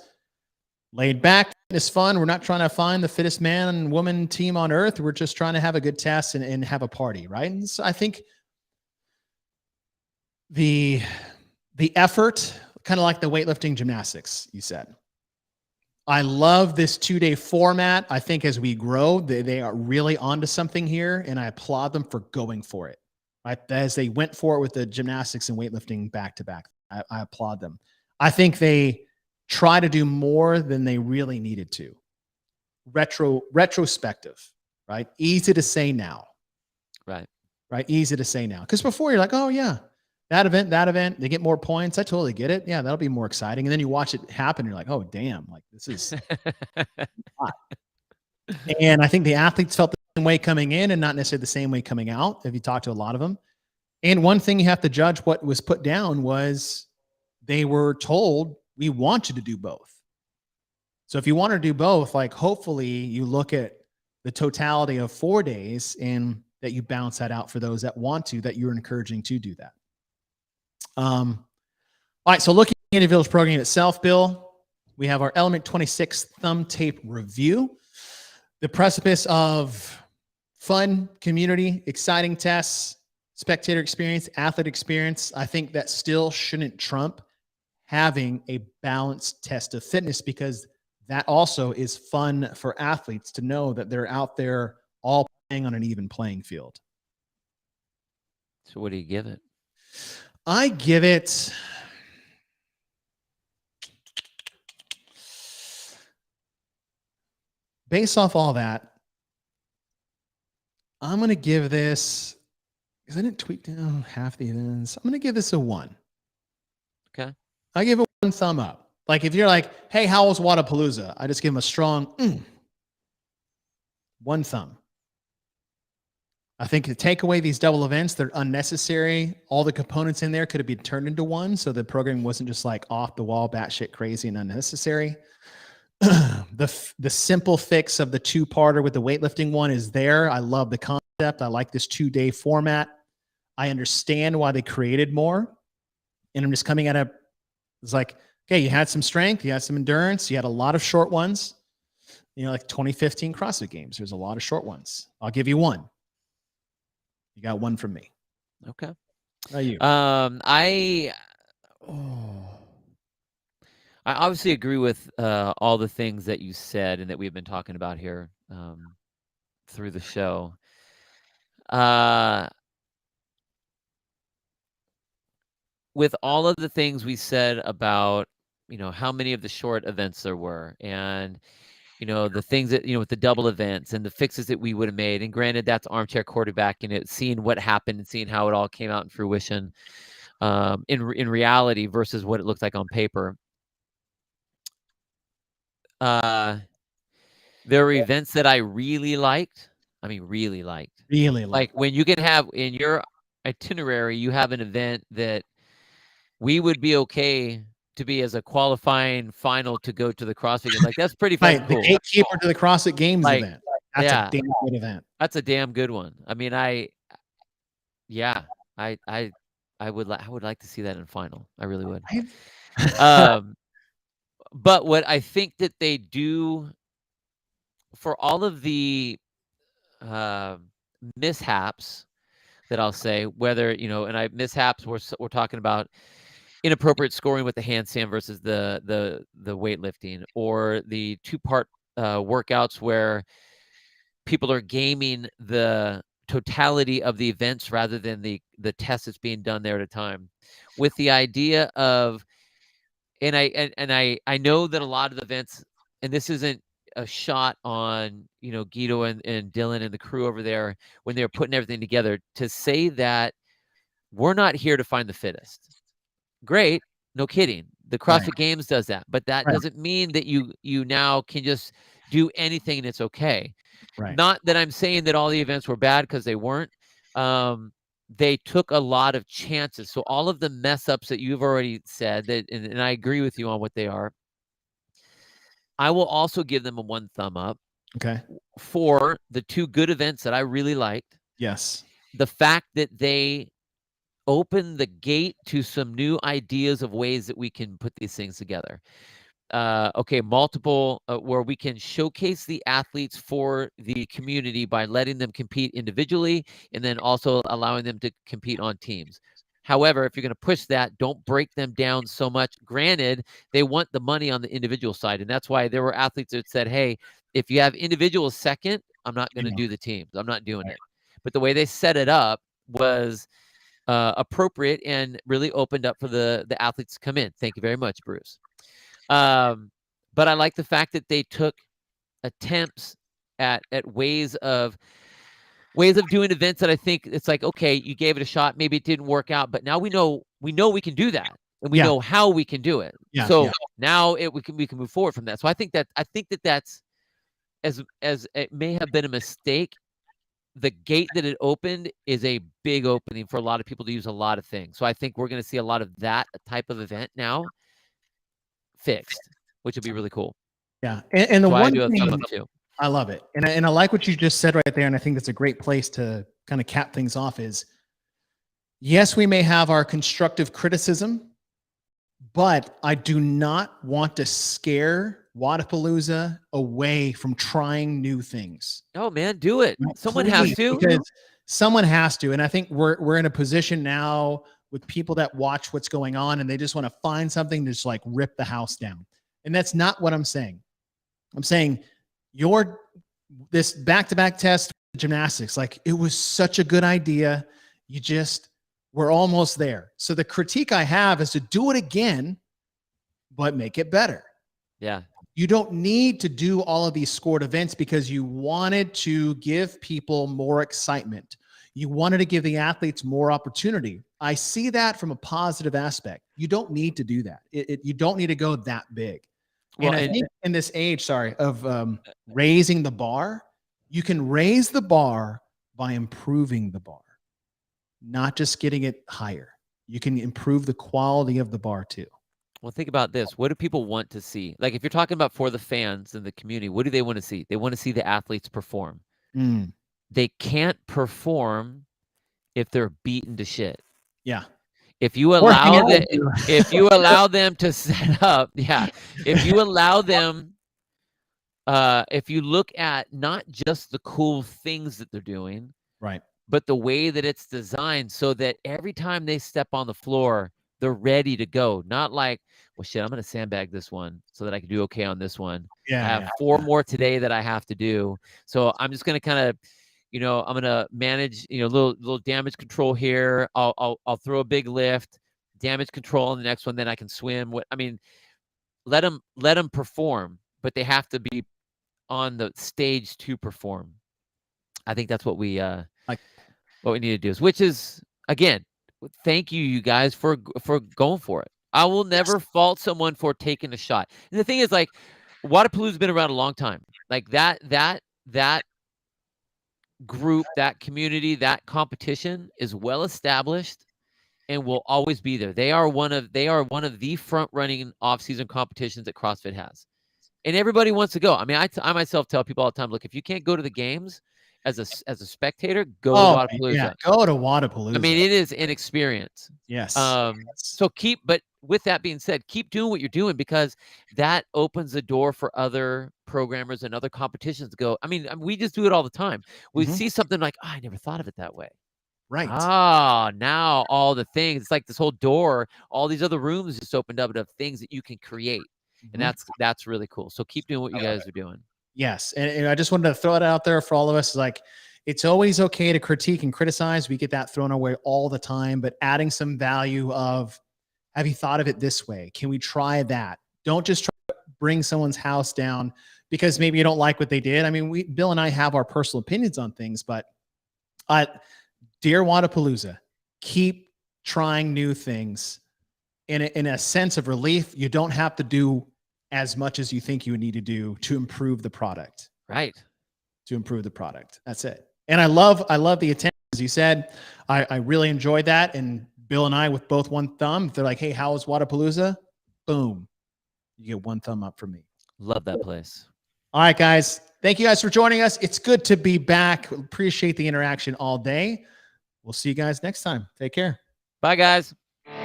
laid back, it's fun. We're not trying to find the fittest man and woman team on earth. We're just trying to have a good test and have a party, right? And so I think the effort, kind of like the weightlifting gymnastics, you said. I love this 2-day format. I think as we grow, they are really onto something here, and I applaud them for going for it. Right? As they went for it with the gymnastics and weightlifting back to back, I applaud them. I think they try to do more than they really needed to. Retrospective, right? Easy to say now. Right. Easy to say now. Because before you're like, oh yeah, that event, they get more points. I totally get it. Yeah, that'll be more exciting. And then you watch it happen. You're like, oh damn, like this is hot. And I think the athletes felt the same way coming in and not necessarily the same way coming out, if you talk to a lot of them. And one thing you have to judge what was put down was they were told, we want you to do both. So if you want to do both, like hopefully you look at the totality of 4 days and that you balance that out for those that want to, that you're encouraging to do that. All right, so looking at the Village program itself, Bill, we have our Element 26 thumb tape review. The precipice of fun, community, exciting tests, spectator experience, athlete experience. I think that still shouldn't trump having a balanced test of fitness, because that also is fun for athletes to know that they're out there all playing on an even playing field. So what do you give it? I give it based off all that, I'm going to give this, because I didn't tweak down half the events, I'm going to give this a 1. Okay. I give it 1 thumb up. Like if you're like, hey, how was Wodapalooza? I just give them a strong 1 thumb. I think to take away these double events, they're unnecessary. All the components in there could have been turned into one, so the program wasn't just like off the wall, batshit crazy and unnecessary. The simple fix of the 2-parter with the weightlifting one is there. I love the concept. I like this 2-day format. I understand why they created more. And I'm just coming at it's like, okay, you had some strength, you had some endurance, you had a lot of short ones. Like 2015 CrossFit Games, there's a lot of short ones. I'll give you 1. You got 1 from me. Okay. How about you? I obviously agree with all the things that you said and that we've been talking about here through the show. With all of the things we said about, how many of the short events there were, and the things that, with the double events and the fixes that we would have made. And granted, that's armchair quarterbacking it, seeing what happened and seeing how it all came out in fruition in reality versus what it looks like on paper. There were events that I really liked. I mean, really liked. Like when you can have in your itinerary, you have an event that we would be okay to be as a qualifying final to go to the CrossFit Games. Like that's pretty fucking cool. The gatekeeper to the CrossFit Games event. That's a damn good event. That's a damn good one. I mean, I would like to see that in final. I really would. But what I think that they do for all of the mishaps that I'll say, whether and mishaps we're talking about inappropriate scoring with the handstand versus the weightlifting, or the 2-part workouts where people are gaming the totality of the events rather than the test that's being done there at a time, with the idea of, and I know that a lot of the events, and this isn't a shot on, you know, Guido and Dylan and the crew over there when they're putting everything together, to say that we're not here to find the fittest. Great, no kidding. The CrossFit Games does that, but that doesn't mean that you now can just do anything and it's okay. Not that I'm saying that all the events were bad, because they weren't. They took a lot of chances. So all of the mess ups that you've already said, that, and I agree with you on what they are, I will also give them a 1 thumb up. Okay. For the 2 good events that I really liked. Yes. The fact that they opened the gate to some new ideas of ways that we can put these things together. Okay, multiple, where we can showcase the athletes for the community by letting them compete individually, and then also allowing them to compete on teams. However, if you're going to push that, don't break them down so much. Granted, they want the money on the individual side, and that's why there were athletes that said, hey, if you have individuals second, I'm not going to do the teams. I'm not doing it. But the way they set it up was appropriate and really opened up for the athletes to come in. Thank you very much, Bruce. But I like the fact that they took attempts at ways of doing events that I think it's like, okay, you gave it a shot, maybe it didn't work out, but now we know we can do that, and we know how we can do it. So now we can move forward from that. So I think that's, as it may have been a mistake, the gate that it opened is a big opening for a lot of people to use a lot of things. So I think we're going to see a lot of that type of event now fixed, which would be really cool. Yeah. And the so one I do thing, a thumb up too. I love it. And I like what you just said right there. And I think that's a great place to kind of cap things off is, yes, we may have our constructive criticism, but I do not want to scare Wodapalooza away from trying new things. Oh man, do it. Someone has to. Because someone has to. And I think we're in a position now with people that watch what's going on and they just want to find something to just like rip the house down. And that's not what I'm saying. I'm saying this back-to-back test gymnastics, like it was such a good idea. We're almost there. So the critique I have is to do it again, but make it better. Yeah. You don't need to do all of these scored events because you wanted to give people more excitement. You wanted to give the athletes more opportunity. I see that from a positive aspect. You don't need to do that. You don't need to go that big. Well, and I think in this age, of raising the bar, you can raise the bar by improving the bar, not just getting it higher. You can improve the quality of the bar too. Well, think about this. What do people want to see? Like if you're talking about for the fans and the community, what do they want to see? They want to see the athletes perform. They can't perform if they're beaten to shit. Yeah. If you allow them to set up, if you allow them, if you look at not just the cool things that they're doing, right, but the way that it's designed so that every time they step on the floor, they're ready to go. Not like, well, shit, I'm going to sandbag this one so that I can do okay on this one. I have 4 more today that I have to do. So I'm just going to kind of, I'm going to manage, little damage control here. I'll throw a big lift, damage control on the next one. Then I can swim. Let them perform, but they have to be on the stage to perform. I think that's what we need to do. Which is, again, thank you guys for going for it. I will never fault someone for taking a shot. And the thing is, like, Wodapalooza's been around a long time. Like that group, that community, that competition is well established and will always be there. They are one of the front running off-season competitions that CrossFit has. And everybody wants to go. I mean, I myself tell people all the time, look, if you can't go to the games as a spectator, go to Wodapalooza. Yeah, go to Wodapalooza. I mean, it is an experience. Yes. So but with that being said, keep doing what you're doing because that opens the door for other programmers and other competitions to go. I mean, we just do it all the time. We see something like, I never thought of it that way. Right. Now all the things, it's like this whole door, all these other rooms just opened up of things that you can create. And that's really cool. So keep doing what you guys are doing. Yes. And I just wanted to throw it out there for all of us. Like, It's always okay to critique and criticize. We get that thrown away all the time, but adding some value of, have you thought of it this way? Can we try that? Don't just try to bring someone's house down because maybe you don't like what they did. I mean, Bill and I have our personal opinions on things, but dear Wodapalooza, keep trying new things in a sense of relief. You don't have to do as much as you think you need to do to improve the product. Right. To improve the product. That's it. And I love the attention. As you said, I really enjoyed that. And Bill and I, with both one thumb, they're like, hey, how was Wodapalooza? Boom. You get one thumb up from me. Love that place. All right, guys. Thank you guys for joining us. It's good to be back. Appreciate the interaction all day. We'll see you guys next time. Take care. Bye, guys.